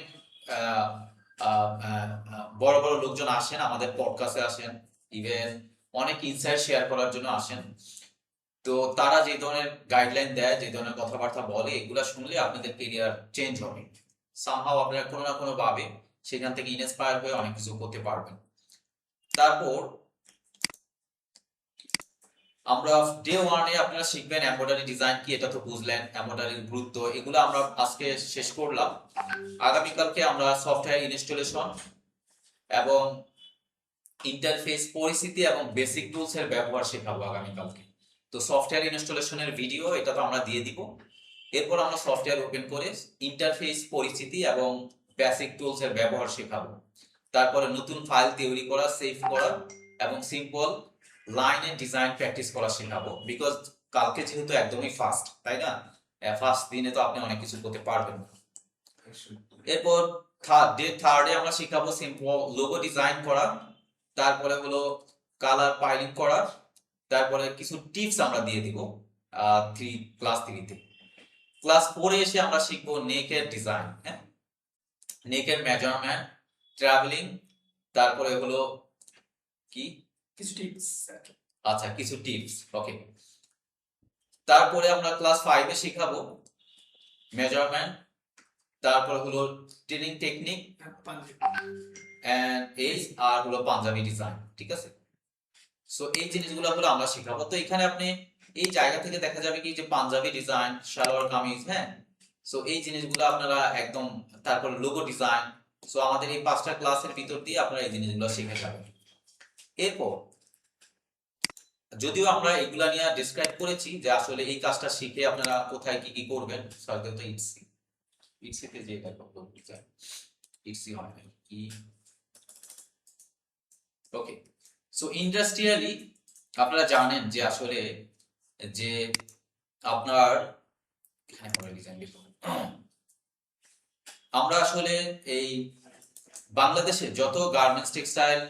বড় বড় লোকজন আসেন, আমাদের পডকাস্টে আসেন, ইভেন অনেক ইনসাইট শেয়ার করার জন্য আসেন। তো তারা যে ধরনের গাইডলাইন দেয়, যে ধরনের কথাবার্তা বলে, এগুলা শুনলে আপনাদের কেরিয়ার চেঞ্জ হবে। সামহাও আপনারা কোনো না কোনো ভাবে সেখান থেকে ইন্সপায়ার হয়ে অনেক কিছু করতে পারবেন। তারপর আমরা ডে 1-এ আপনারা শিখবেন এমব্রয়ডারি ডিজাইন কি, এটা তো বুঝলেন, এমব্রয়ডারির গুরুত্ব, এগুলো আমরা আজকে শেষ করলাম। আগামীকালকে আমরা সফটওয়্যার ইনস্টলেশন এবং ইন্টারফেস পরিস্থিতি এবং বেসিক টুলস এর ব্যবহার শেখাবো আগামীকালকে। তো সফটওয়্যার ইনস্টলেশনের ভিডিও এটা তো আমরা দিয়ে দিব। এরপর আমরা সফটওয়্যার ওপেন করে ইন্টারফেস পরিস্থিতি এবং বেসিক টুলস এর ব্যবহার শেখাবো। তারপরে নতুন ফাইল তৈরি করা, সেভ করা এবং সিম্পল লাইনের ডিজাইন প্র্যাকটিস করা শেখাবো। বিকজ কালকে যেহেতু একদমই ফাস্ট, তাই না, ফার্স্ট দিনে তো আপনি অনেক কিছু করতে পারবেন না। এরপর ডে 3-এ আমরা শেখাবো সিম্পল লোগো ডিজাইন করা, তারপরে হলো কালার পাইলিং করা, তারপরে কিছু টিপস আমরা দিয়ে দিব ক্লাস 3-তে। ক্লাস 4-এ এসে আমরা শিখবো নেকের ডিজাইন, হ্যাঁ, নেকের মেজারমেন্ট, ট্রাভেলিং, তারপরে হলো কি কিছু টিপস। আচ্ছা, কিছু টিপস। ওকে, তারপরে আমরা ক্লাস 5-এ শিখাবো মেজারমেন্ট, তারপরে হলো ট্রেনিং টেকনিক আর হলো পাঞ্জাবি ডিজাইন। ঠিক আছে, সো এই জিনিসগুলো হলো আমরা শিখাবো। তো এখানে আপনি এই জায়গা থেকে দেখা যাবে কি যে পাঞ্জাবি ডিজাইন, সালোয়ার কামিজ, হ্যাঁ, সো এই জিনিসগুলো আপনারা একদম, তারপর লোগো ডিজাইন, সো আমাদের এই 5টা ক্লাসের ভিতর দিয়ে আপনারা এই জিনিসগুলো শিখে যাবেন। এরপর যদিও আমরা এগুলা নিয়ে ডিসক্রাইব করেছি যে আসলে এই কাজটা শিখে আপনারা কোথায় কি কি করবেন, সাধারণত ইটসিতে যে এটা করতে চাই, ইটসি হয় না কি। ওকে, সো ইন্ডাস্ট্রিয়ালি আপনারা জানেন যে আসলে যে আপনার এখানে পরে ডিজাইন লিখব, আমরা আসলে এই বাংলাদেশে যত গার্মেন্টস, টেক্সটাইল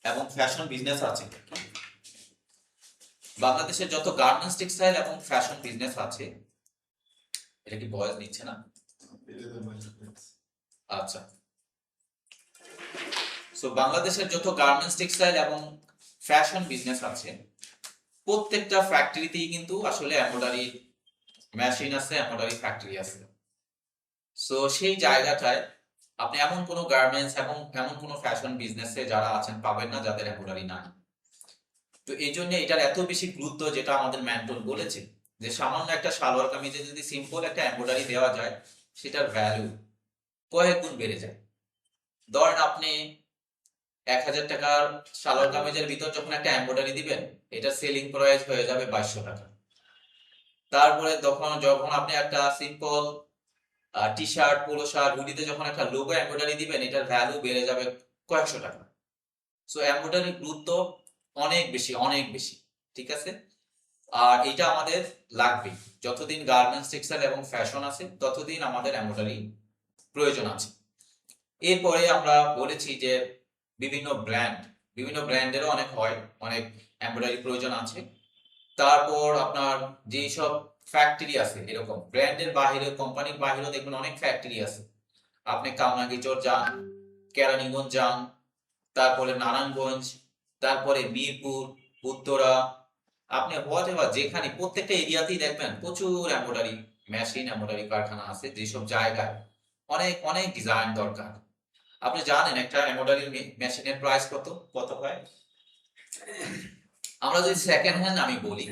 এবং ফ্যাশন বিজনেস আছে, বাংলাদেশের যত গার্মেন্টস, টেক্সটাইল এবং ফ্যাশন বিজনেস আছে, এটা কি ভয়েস নিচ্ছে না? আচ্ছা, সো বাংলাদেশের যত গার্মেন্টস, টেক্সটাইল এবং ফ্যাশন বিজনেস আছে, প্রত্যেকটা ফ্যাক্টরিতেই কিন্তু আসলে এমব্রয়ডারি মেশিন আছে, এমব্রয়ডারি ফ্যাক্টরি আছে। সো সেই জায়গাটায় আপনি এমন কোনো গার্মেন্টস এবং এমন কোনো ফ্যাশন বিজনেসে যারা আছেন পাবেন না যাদের এমব্রয়ডারি নাই। তো এই জন্য এটার এত বেশি গুরুত্ব, যেটা আমাদের মেন্টর বলেছে যে সামান্য একটা সালোয়ার কামিজে যদি সিম্পল একটা এমব্রয়ডারি দেওয়া যায়, সেটার ভ্যালু কয়েক গুণ বেড়ে যায়। ধরেন আপনি 1000 টাকার সালোয়ার কামিজের ভিতর যখন একটা এমব্রয়ডারি দিবেন, এটার সেলিং প্রাইস হয়ে যাবে 2200 টাকা। তারপরে যখন যখন আপনি একটা simple T shirt, polo shirt, হুডিতে যখন একটা লোগো এমব্রয়ডারি দিবেন, এটার ভ্যালু বেড়ে যাবে কয়েকশো টাকা। সো এমব্রয়ডারির গুরুত্ব অনেক বেশি, অনেক বেশি, ঠিক আছে। আর এটা আমাদের লাগবে, যতদিন গার্মেন্টস, টেক্সটাইল এবং ফ্যাশন আছে ততদিন আমাদের এমব্রয়ডারি প্রয়োজন আছে। এরপরে আমরা বলেছি যে বিভিন্ন ব্র্যান্ডেরও অনেক হয়, অনেক এমব্রয়ডারি প্রয়োজন আছে। তারপর আপনার যেই সব ফ্যাক্টরি আছে, এরকম ব্র্যান্ডের বাহিরে, কোম্পানির বাহিরেও দেখবেন অনেক ফ্যাক্টরি আছে। আপনি কামরাঙ্গীরচর যান, কেরানীগঞ্জ যান, তারপরে নারায়ণগঞ্জ, তারপরে মিরপুর, উত্তরা, আপনি হোয়াট এভার যেখানে, প্রত্যেকটা এরিয়াতেই দেখবেন প্রচুর এমব্রয়ডারি মেশিন, এমব্রয়ডারি কারখানা আছে। যেসব জায়গায় অনেক অনেক ডিজাইন দরকার। আপনি জানেন একটা এমব্রয়ডারি মেশিনের প্রাইস কত কত হয়? আমরা যদি সেকেন্ড হ্যান্ড আমি বলি,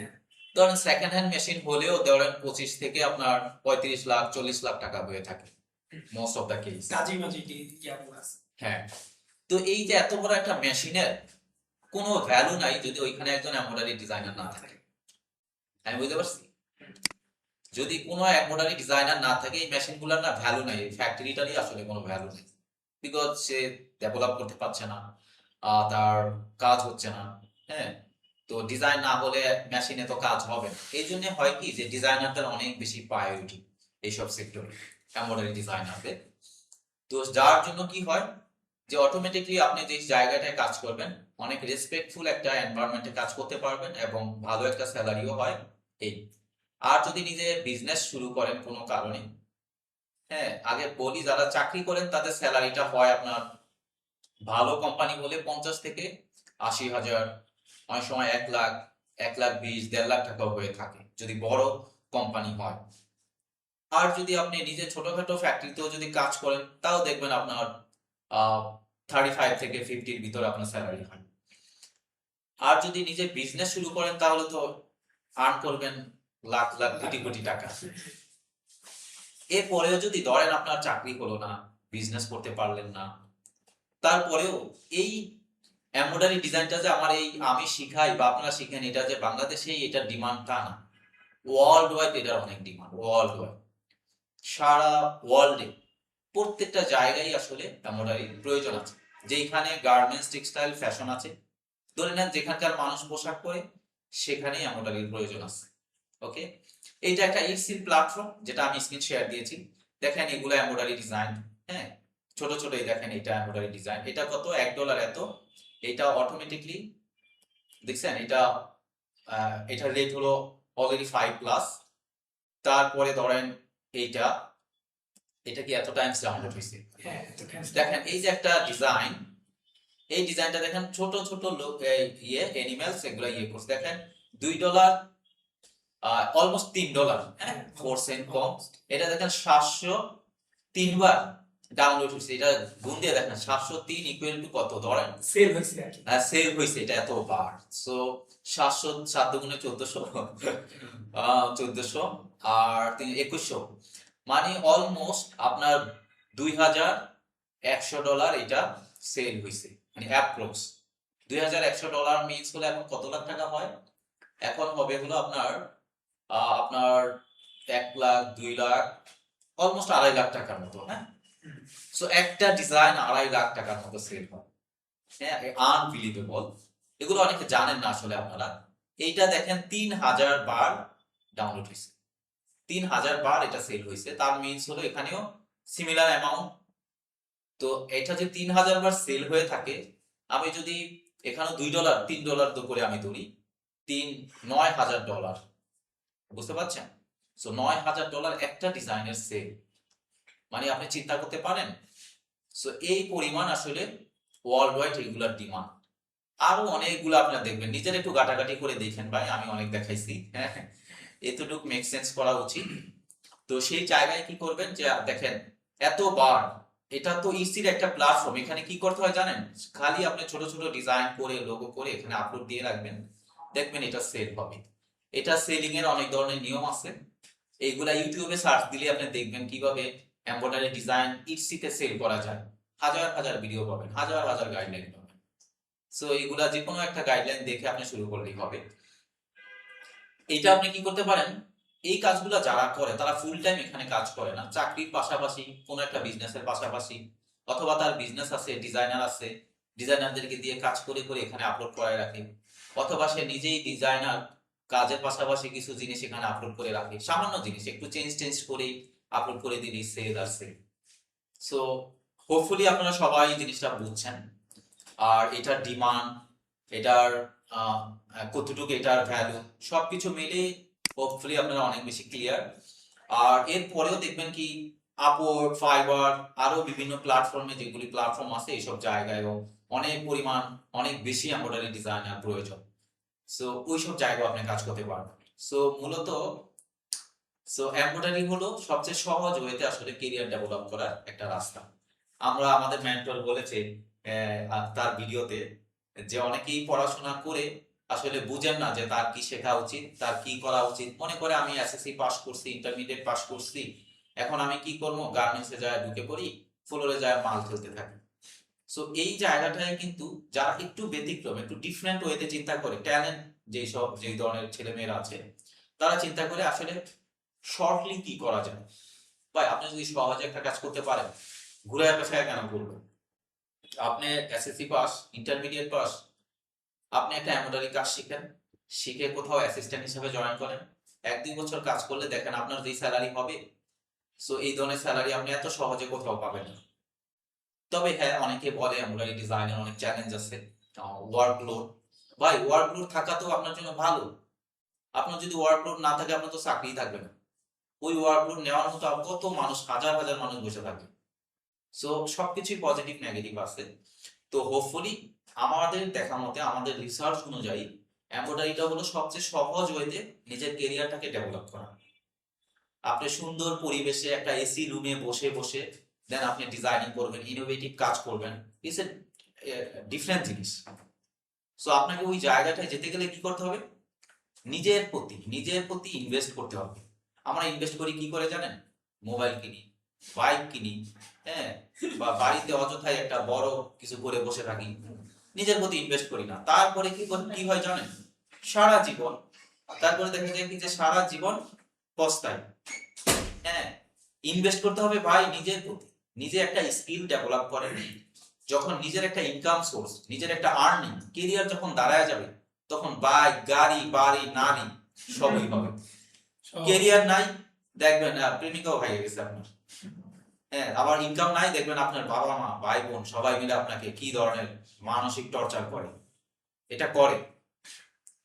ধরেন সেকেন্ড হ্যান্ড মেশিন হলেও ধরেন 25 থেকে আপনার 35 লাখ 40 লাখ টাকা হয়ে থাকে মোস্ট অফ দ্য কেস। কাজী মাঝি ইয়াগুলো আছে। হ্যাঁ, তো এই যে এত বড় একটা মেশিনের কোনো ভ্যালু নাই যদি ওইখানে একজন এমব্রয়ডারি ডিজাইনার না থাকে। আমি বুঝতে পারছি, যদি কোনো এমব্রয়ডারি ডিজাইনার না থাকে এই মেশিনগুলোর না ভ্যালু নাই, এই ফ্যাক্টরিটারই আসলে কোনো ভ্যালু নেই। বিকজ সে ডেভেলপ করতে পারছে না, তার কাজ হচ্ছে না। হ্যাঁ, তো ডিজাইন না হলে মেশিনে তো কাজ হবে না। এই জন্য হয় কি যে ডিজাইনারদের অনেক বেশি প্রায়োরিটি এইসব সেক্টরে, এমব্রয়ডারি ডিজাইনারদের। তো যার জন্য কি হয় যে অটোমেটিকলি আপনি যে জায়গাটায় কাজ করবেন অনেক রেসপেক্টফুল একটা এনভায়রনমেন্টে কাজ করতে পারবেন এবং ভালো একটা স্যালারিও হয়। এই আর যদি নিজে বিজনেস শুরু করেন কোনো কারণে, হ্যাঁ, আগে বলি যারা চাকরি করেন তাদের স্যালারিটা হয় আপনার ভালো কোম্পানি হলে 50 থেকে 80,000, অনেক সময় 1 লাখ, 1,20,000, 1.5 লাখ টাকাও হয়ে থাকে যদি বড় কোম্পানি হয়। আর যদি আপনি নিজে ছোটখাটো ফ্যাক্টরিতেও যদি কাজ করেন তাও দেখবেন আপনার 35 থেকে 50-র ভিতরে আপনার স্যালারি হয়। আর যদি নিজে বিজনেস শুরু করেন তাহলে তো আর্ন করবেন লাখ লাখ, কোটি কোটি টাকা। এরপরেও যদি ধরেন আপনার চাকরি হলো না, বিজনেস করতে পারলেন না, তারপরেও এই এমব্রয়ডারি ডিজাইনটা যে আমার এই আমি শিখাই বা আপনারা শিখেন, এটা যে বাংলাদেশে এটার ডিমান্ড তা না, ওয়ার্ল্ড ওয়াইড এটার অনেক ডিমান্ড। ওয়ার্ল্ড ওয়াইড, সারা ওয়ার্ল্ডে প্রত্যেকটা জায়গায় আসলে এমব্রয়ডারি প্রয়োজন আছে। যেখানে গার্মেন্টস, টেক্সটাইল, ফ্যাশন আছে, ধরে নেন যেখানকার মানুষ পোশাক পরে সেখানেই এমব্রয়ডারির প্রয়োজন আছে। ওকে, এইটা একটা ইটসিল প্ল্যাটফর্ম যেটা আমি স্ক্রিন শেয়ার দিয়েছি। দেখেন এগুলো এমব্রয়ডারি ডিজাইন, হ্যাঁ, ছোট ছোট। এই দেখেন এটা এমব্রয়ডারি ডিজাইন, এটা কত $1 এত। এটা অটোমেটিকলি দেখছেন, এটা রেট হলো অলরেডি 5+। তারপরে ধরেন এইটা কি এত টাইমস ডাউনলোড হয়েছে। হ্যাঁ, তো দেখেন এই যে একটা ডিজাইন, এই ডিজাইনটা দেখেন ছোট ছোট লোক এনিমেলস এগুলো করছে। দেখেন $2, অলমোস্ট $3, হ্যাঁ, 4 সেন্ট কম। এটা দেখেন 703 বার ডাউনলোড হয়েছে। এটা গুণ দিয়ে দেখেন 703 ইকুয়াল টু কত ধরেন সেল হয়েছে আর কি। সেভ হয়েছে এটা এত বার। সো 700 গুণে 1400 আর 2100, মানে অলমোস্ট আপনার $2,100 এটা সেল হয়েছে, মানে অ্যাপ্রক্স $2,100 মিন্স হলে এখন কত লাখ টাকা হয়? এখন হবে হলো আপনার 1 লাখ, 2 লাখ, অলমোস্ট 2.5 লাখ টাকার মতো। হ্যাঁ, সো একটা ডিজাইন 2.5 লাখ টাকার মতো সেল হয়। হ্যাঁ, আনবিলিভেবল। এগুলো অনেকে জানেন না আসলে আপনারা। এইটা দেখেন 3,000 বার ডাউনলোড হয়েছে, 3,000 বার এটা সেল হয়েছে। তার মিন্স হলো এখানেও সিমিলার অ্যামাউন্ট। তো এটা যে 3,000 বার সেল হয়ে থাকে, আমি যদি এখানে $2, $3 তো করে আমি ধরি, $9,000, বুঝতে পারছেন? সো $9,000 একটা ডিজাইনের সেল, মানে আপনি চিন্তা করতে পারেন। সো এই পরিমাণ আসলে ওয়ার্ল্ড ওয়াইড এগুলার ডিমান্ড। আরো অনেকগুলো আপনারা দেখবেন, নিজের একটু ঘাটাঘাটি করে দেখেন ভাই, আমি অনেক দেখাইছি। হ্যাঁ, এতটুকু মেক সেন্স করা উচিত। তো সেই জায়গায় কি করবেন যে দেখেন এতবার, এটা তো ইসির একটা প্ল্যাটফর্ম। এখানে কি করতে হয় জানেন? খালি আপনি ছোট ছোট ডিজাইন করে লোগো করে এখানে আপলোড দিয়ে রাখবেন, দেখবেন এটা সেল হবে। এটা সেলিং এর অনেক ধরনের নিয়ম আছে, এইগুলা ইউটিউবে সার্চ দিলে আপনি দেখবেন কিভাবে এমব্রয়ডারি ডিজাইন ইটসিতে সেল করা যায়। হাজার হাজার ভিডিও পাবেন, হাজার হাজার গাইডলাইন পাবেন। সো এইগুলা যে কোনো একটা গাইডলাইন দেখে আপনি শুরু করলেই হবে। এটা আপনি কি করতে পারেন, এই কাজগুলো যারা করে তারা ফুল টাইম এখানে কাজ করে না, চাকরির পাশাপাশি কোনো একটা বিজনেসের পাশাপাশি, অথবা তার বিজনেস আছে, ডিজাইনার আছে, ডিজাইনারদেরকে দিয়ে কাজ করে করে এখানে আপলোড করায় রাখে, অথবা সে নিজেই ডিজাইনার, কাজের পাশাপাশি কিছু জিনিস এখানে আপলোড করে রাখে, সামান্য জিনিস একটু চেঞ্জ করেই আপলোড করে দিলি, সেল আর সেল। সো হোপফুলি আপনারা সবাই জিনিসটা বুঝছেন, আর এটার ডিমান্ড, এটার কতটুকু, এটার ভ্যালু, সবকিছু মিলে হোপফুলি আপনারা অনেক বেশি ক্লিয়ার। আর এর পরেও দেখবেন কি আপওয়ার্ড, ফাইবার, আরো বিভিন্ন প্ল্যাটফর্মে, যেগুলি প্ল্যাটফর্ম আছে এইসব জায়গায়ও অনেক পরিমাণ, অনেক বেশি এমব্রয়ডারি ডিজাইনার প্রয়োজন। সো ওইসব জায়গায় আপনি কাজ করতে পারবেন। সো মূলত এমব্রয়ডারি হলো সবচেয়ে সহজ ওয়েতে আসলে কেরিয়ার ডেভেলপ করার একটা রাস্তা। আমরা আমাদের মেন্টর বলেছে তার ভিডিওতে যে অনেকেই পড়াশোনা করে আসলে বুঝেন না যে তার কি শেখা উচিত, তার কি করা উচিত। মনে করে আমি এসএসসি পাস করছি, ইন্টারমিডিয়েট পাস করছি, এখন আমি কি করবো, গার্মেন্টসে যায় ঢুকে পড়ি, ফ্লোরে যায় মাল ফেলতে থাকি। সো এই জায়গাটায় কিন্তু যারা একটু ব্যতিক্রম, একটু ডিফারেন্ট ওয়েতে চিন্তা করে, ট্যালেন্ট যেই ধরনের ছেলে মেয়েরা আছে, তারা চিন্তা করে আসলে শর্টলি কি করা যায়। ভাই আপনি যদি সহজে একটা কাজ করতে পারেন, ঘুরে পেশায় কেন করবেন? আপনি এসএসসি পাস, ইন্টারমিডিয়েট পাস, আপনি একটা এমব্রয়ডারি কাজ শিখেন, শিখে কোথাও অ্যাসিস্ট্যান্ট হিসেবে জয়েন করেন, 1-2 বছর কাজ করলে দেখেন আপনার যেই স্যালারি হবে, সো এই ধরনের স্যালারি আপনি এত সহজে কোথাও পাবেন না। তবে হ্যাঁ, অনেকে বলে এমব্রয়ডারি ডিজাইনের অনেক চ্যালেঞ্জ আছে, ওয়ার্কলোড। ভাই ওয়ার্কলোড থাকা তো আপনার জন্য ভালো। আপনার যদি ওয়ার্কলোড না থাকে, আপনার তো চাকরিই থাকবে না। ওই ওয়ার্কলোড নেওয়ার মতো কত মানুষ, হাজার হাজার মানুষ বসে থাকে। সো সবকিছুই পজিটিভ নেগেটিভ আছে। তো হোপফুলি আমাদের দেখা মতে, আমাদের রিসার্চ অনুযায়ী এমব্রয়ডারিটা হলো সবচেয়ে সহজ ওয়েতে নিজের কেরিয়ারটাকে ডেভেলপ করা। আপনি সুন্দর পরিবেশে একটা এসি রুমে বসে বসে দেন আপনি ডিজাইনিং করবেন, ইনোভেটিভ কাজ করবেন, ইটস এ ডিফারেন্ট জিনিস। সো আপনাকে ওই জায়গাটায় যেতে গেলে কি করতে হবে, নিজের প্রতি ইনভেস্ট করতে হবে। আমরা ইনভেস্ট করি কি করে জানেন? মোবাইল কিনি, বাইক কিনি, হ্যাঁ, বা বাড়িতে অযথায় একটা বড় কিছু করে বসে থাকি, নিজের প্রতি ইনভেস্ট করি না। তারপরে কি হয় জানেন? সারা জীবন, তারপরে দেখা যায় কি যে সারা জীবন পস্তায়। হ্যাঁ, ইনভেস্ট করতে হবে ভাই নিজের প্রতি। নিজে একটা স্কিল ডেভেলপ করেন, যখন নিজের একটা ইনকাম সোর্স, নিজের একটা আর্নিং কেরিয়ার যখন দাঁড়ায় যাবে, তখন বাইক, গাড়ি, বাড়ি, নারী সবই হবে। কেরিয়ার নাই, দেখবেন প্রেমিকাও হারিয়ে গেছে আপনার। হ্যাঁ, আবার ইনকাম নাই, দেখবেন আপনার বাবা মা, ভাই বোন সবাই মিলে আপনাকে কি ধরনের মানসিক টর্চার করে। এটা করে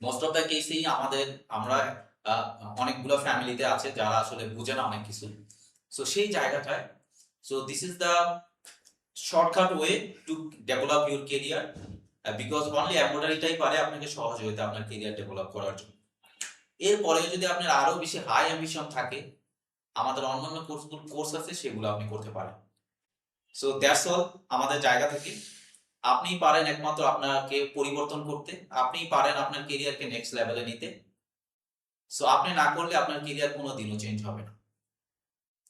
মোস্ট অফ দ্য কেসেই আমরা অনেকগুলো ফ্যামিলিতে আছে যারা আসলে বুঝে না অনেক কিছু। সো সেই জায়গাটায়, so this is the shortcut way to develop your career, because only এমব্রয়ডারিটাই পারে আপনাকে সহজ হইতে আপনার কেরিয়ার ডেভেলপ করার জন্য। এরপরে যদি আপনার আরো বেশি হাই অ্যাম্বিশন থাকে, আমাদের অন্যান্য কোর্স আছে, সেগুলো আপনি করতে পারেন। সো দ্যাটস অল আমাদের জায়গা থেকে। আপনিই পারেন একমাত্র আপনাকে পরিবর্তন করতে, আপনিই পারেন আপনার কেরিয়ারকে নেক্সট লেভেলে নিতে। সো আপনি না করলে আপনার কেরিয়ার কোনোদিনও চেঞ্জ হবে না।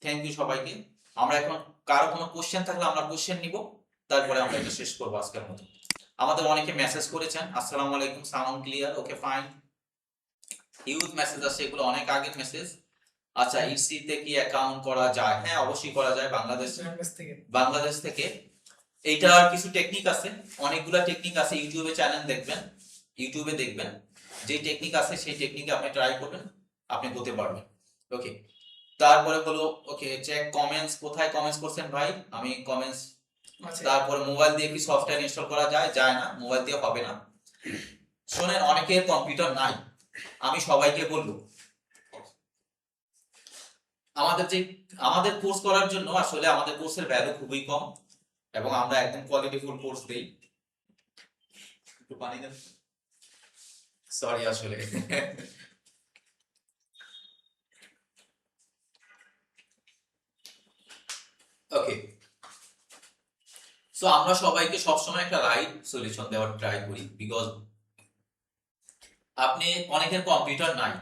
থ্যাংক ইউ সবাইকে। আমরা এখন কারো কোনো কোশ্চেন থাকলে আমরা কোশ্চেন নিব, তারপরে আমরা এটা শেষ করবো আজকের মতো। আমাদের অনেকে মেসেজ করেছেন, আসসালামু আলাইকুম, sound clear, okay fine. Huge message আছে, এগুলো অনেক আগের মেসেজ। আচ্ছা, ইসি তে কি অ্যাকাউন্ট করা যায়? হ্যাঁ, অবশ্যই করা যায়। বাংলাদেশ থেকে এইটার কিছু টেকনিক আছে, অনেকগুলা টেকনিক আছে। ইউটিউবে দেখবেন যে টেকনিক আছে, সেই টেকনিকে আপনি ট্রাই করবেন, আপনি করতে পারবেন। ওকে, তারপরে হলো ওকে চেক কমেন্টস, কোথায় কমেন্টস করছেন ভাই? আমি কমেন্টস, তারপরে মোবাইল দিয়ে কি সফটওয়্যার ইনস্টল করা যায়? যায় না, মোবাইল দিয়ে হবে না। শোনেন, অনেকের কম্পিউটার নাই, আমি সবাইকে বলবো আমাদের কোর্স করার জন্য আসলে আমাদের কোর্সের ভ্যালু খুবই কম, এবং আমরা একদম কোয়ালিটিফুল কোর্স দেই। একটু পানি দেন, সরি আসলে। ওকে, সো আমরা সবাইকে সবসময় একটা রাইট সলিউশন দেওয়ার ট্রাই করি, বিকজ আপনি অনেকের কম্পিউটার নাই,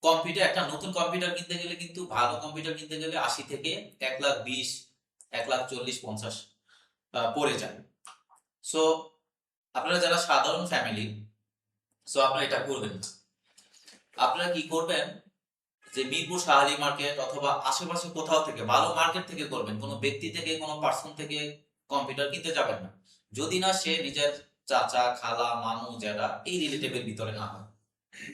কম্পিউটার, একটা নতুন কম্পিউটার কিনতে গেলে কিন্তু ভালো কম্পিউটার কিনতে গেলে 80 থেকে 1,20,000, 1,40,000, 50 পড়ে যায়। সো আপনারা যারা সাধারণ ফ্যামিলি, সো আপনারা এটা করবেন না। আপনারা কি করবেন, যে মিরপুর শাহালি মার্কেট অথবা আশেপাশে কোথাও থেকে ভালো মার্কেট থেকে করবেন, কোনো ব্যক্তি থেকে কোনো পার্সন থেকে কম্পিউটার কিনতে যাবেন না, যদি না সে নিজের চাচা, খালা, মামু, জ্যাঠা এই রিলেটিভের ভিতরে না হয়।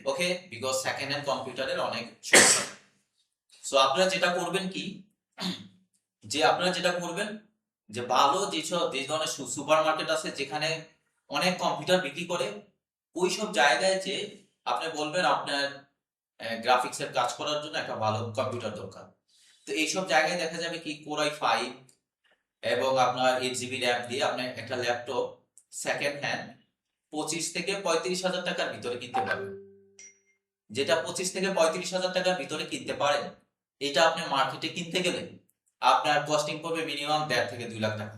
ওকে, বিকজ সেকেন্ড হ্যান্ড কম্পিউটারের অনেক সমস্যা। সো আপনারা যেটা করবেন কি, আপনারা যেটা করবেন যে ভালো যে ধরনের সুপার মার্কেট আছে যেখানে অনেক কম্পিউটার বিক্রি করে, ওইসব জায়গায় যে আপনি বলবেন আপনার গ্রাফিক্স এর কাজ করার জন্য একটা ভালো কম্পিউটার দরকার। তো এইসব জায়গায় দেখা যাবে কি Core i5 এবং আপনার 8 GB র্যাম দিয়ে আপনি একটা ল্যাপটপ সেকেন্ড হ্যান্ড 25 থেকে 35,000 টাকার ভিতরে কিনতে পারবেন। যেটা 25 থেকে 35,000 টাকার ভিতরে কিনতে পারেন, এটা আপনি মার্কেটে কিনতে গেলে আপনার কস্টিং পড়বে মিনিমাম 1.5 থেকে 2 লাখ টাকা।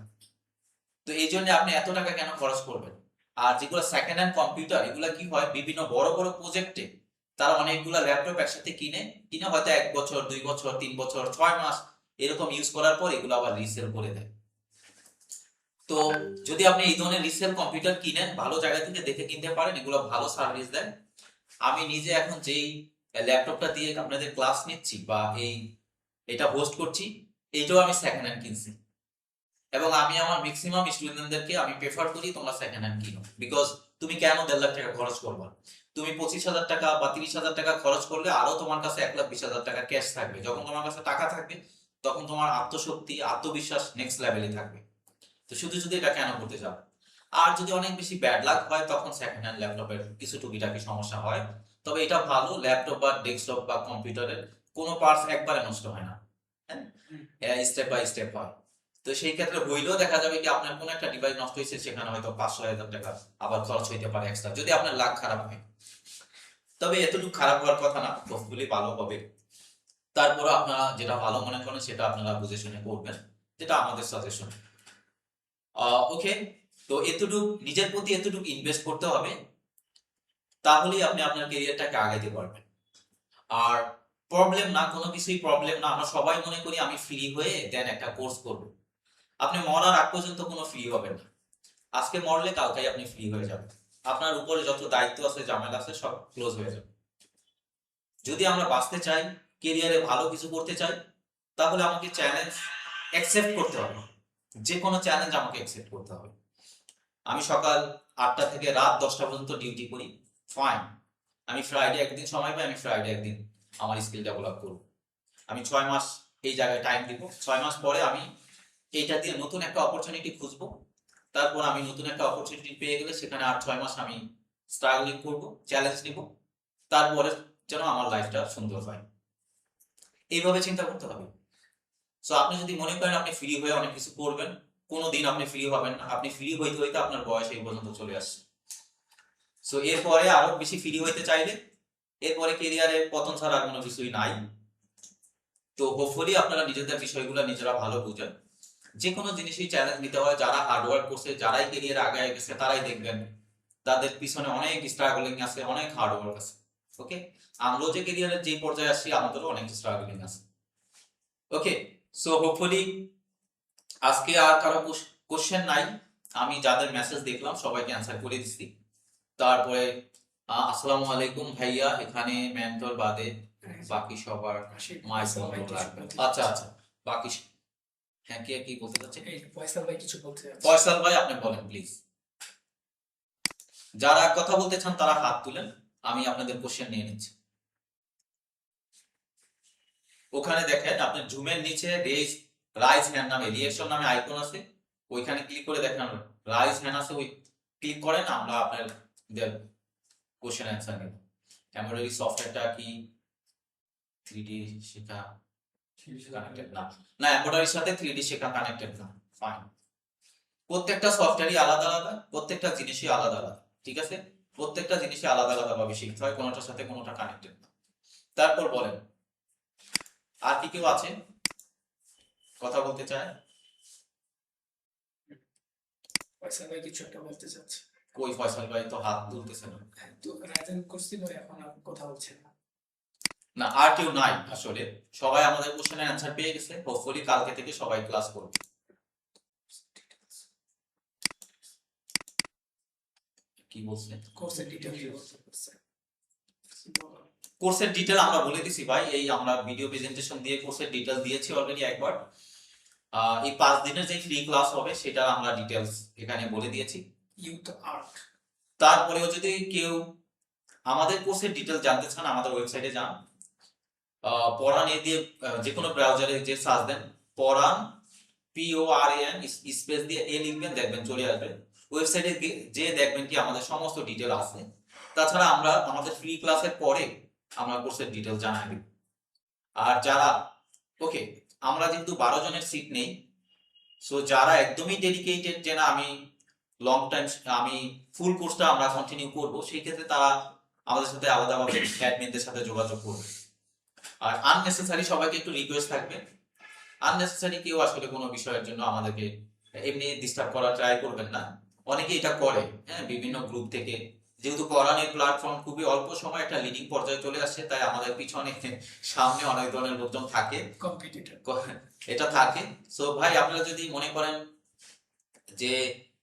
তো এই জন্য আপনি এত টাকা কেন খরচ করবেন? আর যেগুলো সেকেন্ড হ্যান্ড কম্পিউটার, এগুলো কি হয়, বিভিন্ন বড় বড় প্রজেক্টে তারা অনেকগুলো ল্যাপটপ একসাথে কিনে হয়তো 1 বছর, 2 বছর, 3 বছর, 6 মাস এরকম ইউজ করার পর এগুলো আবার রিসেল করে দেয়। তো যদি আপনি এই ধরনের রিসেল কম্পিউটার কিনেন, ভালো জায়গা থেকে দেখে কিনতে পারেন, এগুলো ভালো সার্ভিস দেয়। আমি নিজে এখন যেই ল্যাপটপটা দিয়ে আপনাদের ক্লাস নিচ্ছি বা এটা হোস্ট করছি, এইটাও আমি সেকেন্ড হ্যান্ড কিনছি। এবং আমি আমার ম্যাক্সিমাম স্টুডেন্টদেরকে আমি প্রেফার করি তোমরা সেকেন্ড হ্যান্ড কিনো, বিকজ তুমি কেন 1.5 লাখ টাকা খরচ করবা? তুমি 25,000 টাকা বা 30,000 টাকা খরচ করলে আরো তোমার কাছে 1,20,000 টাকা ক্যাশ থাকবে। যখন তোমার কাছে টাকা থাকবে তখন তোমার আত্মশক্তি, আত্মবিশ্বাস নেক্সট লেভেলে থাকবে। তো শুধু শুধু এটা কেন করতে যাও? আর যদি অনেক বেশি ব্যাড লাক হয় তখন সেকেন্ড হ্যান্ড ল্যাপটপের কিছু টুকিটাকি সমস্যা হয়, তবে এটা ভালো, ল্যাপটপ বা ডেস্কটপ বা কম্পিউটারের কোনো পার্টস একবারে নষ্ট হয় না, হ্যাঁ, স্টেপ বাই স্টেপ হয়। তো সেই ক্ষেত্রে হইলেও দেখা যাবে কি আপনার কোনো একটা ডিভাইস নষ্ট হয়েছে, সেখানে হয়তো 500,000 টাকা আবার খরচ হইতে পারে এক্সট্রা, যদি আপনার লাক খারাপ হয়। তবে এতটুকু খারাপ হওয়ার কথা না, হোপফুলি ভালো হবে। তারপরে আপনারা যেটা ভালো মনে করেন সেটা আপনারা বুঝে শুনে করবেন, যেটা আমাদের সাজেশন। ওকে, তো এতটুকু নিজের প্রতি এতটুকু ইনভেস্ট করতে হবে, তাহলেই আপনি আপনার ক্যারিয়ারটাকে আগাইতে পারবেন। আর প্রবলেম না, কোনো কিছুই প্রবলেম না। আমরা সবাই মনে করি আমি ফ্রি হয়ে দেন একটা কোর্স করব। আপনি মরার আগ পর্যন্ত কোনো ফ্রি হবেন না। আজকে মরলে কালকেই আপনি ফ্রি হয়ে যাবেন। আপনার উপরে যত দায়িত্ব আছে, ঝামেলা আছে, সব ক্লোজ হয়ে যাবে। যদি আমরা বাঁচতে চাই, কেরিয়ারে ভালো কিছু করতে চাই, তাহলে আমাকে চ্যালেঞ্জ অ্যাকসেপ্ট করতে হবে। যে কোনো চ্যালেঞ্জ আমাকে অ্যাকসেপ্ট করতে হবে। আমি সকাল 8টা থেকে রাত 10টা পর্যন্ত ডিউটি করি, ফাইন। আমি ফ্রাইডে একদিন সময় পাই, আমি ফ্রাইডে একদিন আমার স্কিল ডেভেলপ করব। আমি 6 মাস এই জায়গায় টাইম দিব। 6 মাস পরে আমি এইটা দিয়ে নতুন একটা অপরচুনিটি খুঁজবো। তারপর আমি নতুন একটা অপরচুনিটি পেয়ে গেলে সেখানে আর 6 মাস আমি স্ট্রাগলিং করব, চ্যালেঞ্জ নিব, তারপরে যেন আমার লাইফটা সুন্দর হয়। এইভাবে চিন্তা করতে হবে। সো আপনি যদি মনে করেন আপনি ফ্রি হয়ে অনেক কিছু করবেন, কোনোদিন আপনি ফ্রি হবেন না। আপনি ফ্রি হইতে হইতে আপনার বয়স এই পর্যন্ত চলে আসছে। সো এরপরে আরো বেশি ফ্রি হইতে চাইলে এরপরে কেরিয়ারে পতন ছাড়া আর কোনো কিছুই নাই। তো হোপফুলি আপনারা নিজেদের বিষয়গুলো নিজেরা ভালো বুঝেন। যে কোনো জিনিসই চ্যালেঞ্জ নিতে হয়। যারা হার্ডওয়ার্ক করছে, যারাই কেরিয়ারে আগায় গেছে, তারাই দেখবেন তাদের পিছনে অনেক স্ট্রাগলিং আছে, অনেক হার্ডওয়ার্ক আছে। ওকে, আমরাও যে কেরিয়ারের যে পর্যায়ে আসছি আমাদেরও অনেক স্ট্রাগলিং আছে। ওকে, সো হোপফুলি আজকে আর কারো কোশ্চেন নাই। আমি যাদের মেসেজ দেখলাম সবাইকে অ্যান্সার করে দিচ্ছি। তারপরে আসসালামু আলাইকুম ভাইয়া, এখানে মেন্টর বাদে বাকি সবার আচ্ছা আচ্ছা, বাকি হ্যাঁ, কে কি বলতে চাচ্ছেন? ফয়সাল ভাই কিছু বলতে চাচ্ছে। ফয়সাল ভাই আপনি বলেন প্লিজ। যারা কথা বলতে চান তারা হাত তুলেন, আমি আপনাদের কোশ্চেন নিয়ে নিচ্ছি। ওখানে দেখেন আপনার জুমের নিচে রাইজ হ্যান্ড নামে, রিঅ্যাকশন নামে আইকন আছে, ওইখানে ক্লিক করে দেখেন রাইজ হ্যান্ড আছে, ওই ক্লিক করেন, আমরা আপনাদের কোশ্চেন অ্যান্সার নেব। এমব্রয়ডারি সফটওয়্যারটা কি 3D শেখা কানেক্টেড না? না, এমব্রয়ডারির সাথে 3D শেখা কানেক্টেড না। ফাইন, প্রত্যেকটা সফটওয়্যারই আলাদা আলাদা, প্রত্যেকটা জিনিসই আলাদা আলাদা, ঠিক আছে? প্রত্যেকটা জিনিসই আলাদা আলাদা ভাবে শিখতে হয়, কোনোটার সাথে কোনোটা কানেক্টেড না। তারপর বলেন আর কি কেউ আছে কথা বলতে চায়? ফয়সাল ভাই কিছু একটা বলতে চাচ্ছে। কই ফয়সাল ভাই তো হাত তুলতেছে না। তো রাইজেন করছিল, এখন আর কথা বলছে না। না, আর কেউ নাই আসলে, সবাই আমাদের কোশ্চেনের অ্যান্সার পেয়ে গেছে। হোপফুলি কালকে থেকে সবাই ক্লাস করবে। কি বলছেন? কোর্সের ডিটেইলস বলতে কোর্সের ডিটেল আমরা বলে দিছি ভাই, এই আমরা ভিডিও প্রেজেন্টেশন দিয়ে কোর্সের ডিটেল দিয়েছি অলরেডি একবার। এই 5 দিনের যে ফ্রি ক্লাস হবে সেটা আমরা ডিটেলস এখানে বলে দিয়েছি। ইউথ আর্ট তারপরেও যদি কেউ আমাদের কোর্সের ডিটেল জানতে চান, আমাদের ওয়েবসাইটে যান, পড়ান এ দিয়ে যে কোনো ব্রাউজারে যে সার্চ দেন পড়ান PORAN স্পেস দিয়ে এ লিখবেন, দেখবেন চলে আসবে। ওয়েবসাইটে যে দেখবেন কি আমাদের সমস্ত ডিটেল আছে। তাছাড়া আমরা আমাদের ফ্রি ক্লাসের পরে আমরা কোর্সের ডিটেল জানাই দিব। আর যারা ওকে, আমরা যেহেতু 12 জনের সিট নেই, সো যারা একদমই ডেডিকেটেড যে না আমি লং টাইম আমি ফুল কোর্সটা আমরা কন্টিনিউ করব, সেই ক্ষেত্রে তারা আমাদের সাথে আলাদাভাবে অ্যাডমিনদের সাথে যোগাযোগ করবে। আর আননেসেসারি সবাইকে একটু রিকোয়েস্ট থাকবে, আননেসেসারি কেউ আসলে কোনো বিষয়ের জন্য আমাদেরকে এমনি ডিস্টার্ব করার ট্রাই করবেন না। অনেকে এটা করে, হ্যাঁ, বিভিন্ন গ্রুপ থেকে। যেহেতু কোরআনের প্ল্যাটফর্ম খুবই অল্প সময় একটা লিডিং পর্যায়ে চলে আসছে, তাই আমাদের পিছনে সামনে অনেক ধরনের লোকজন থাকে, কম্পিটিটর এটা থাকে। সো ভাই আপনারা যদি মনে করেন যে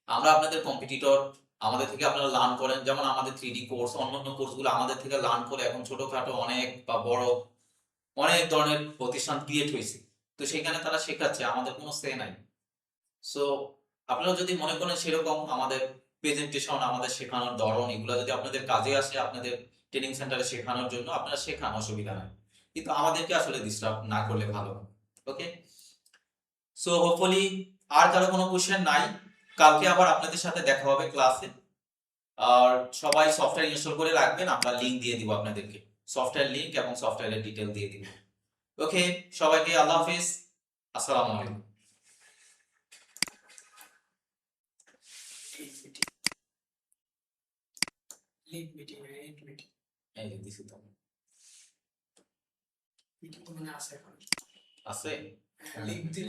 আমরা আপনাদের কম্পিটিটর, আমাদের থেকে আপনারা লার্ন করেন, যেমন আমাদের 3D কোর্স, অন্যান্য কোর্সগুলো আমাদের থেকে লার্ন করে এখন ছোটখাটো অনেক বা বড় অনেক ধরনের প্রতিষ্ঠান ক্রিয়েট হয়েছে, তো সেখানে তারা শেখাচ্ছে, আমাদের কোনো সে নাই। সো আপনারা যদি মনে করেন সেরকম আমাদের প্রেজেন্টেশন, আমাদের শেখানোর ধরন, এগুলো যদি আপনাদের কাজে আসে আপনাদের ট্রেনিং সেন্টারে শেখানোর জন্য, আপনারা শেখান, অসুবিধা নাই, কিন্তু আমাদেরকে আসলে ডিস্টার্ব না করলে ভালো। ওকে, সো হোপফুলি আর কারো কোনো কোশ্চেন নাই। কালকে আবার আপনাদের সাথে দেখা হবে ক্লাসে। আর সবাই সফটওয়্যার ইনস্টল করে রাখবেন, আমরা লিংক দিয়ে দিব আপনাদেরকে, সফটওয়্যার লিংক এবং সফটওয়্যারের ডিটেল দিয়ে দিব। ওকে, সবাইকে আল্লাহ হাফেজ, আসসালামু আলাইকুম। লিড মিটিং লিড মিটিং এই যে দিছি তো, মিটিং তো মনে আছে এখন আছে। লিংক দিলে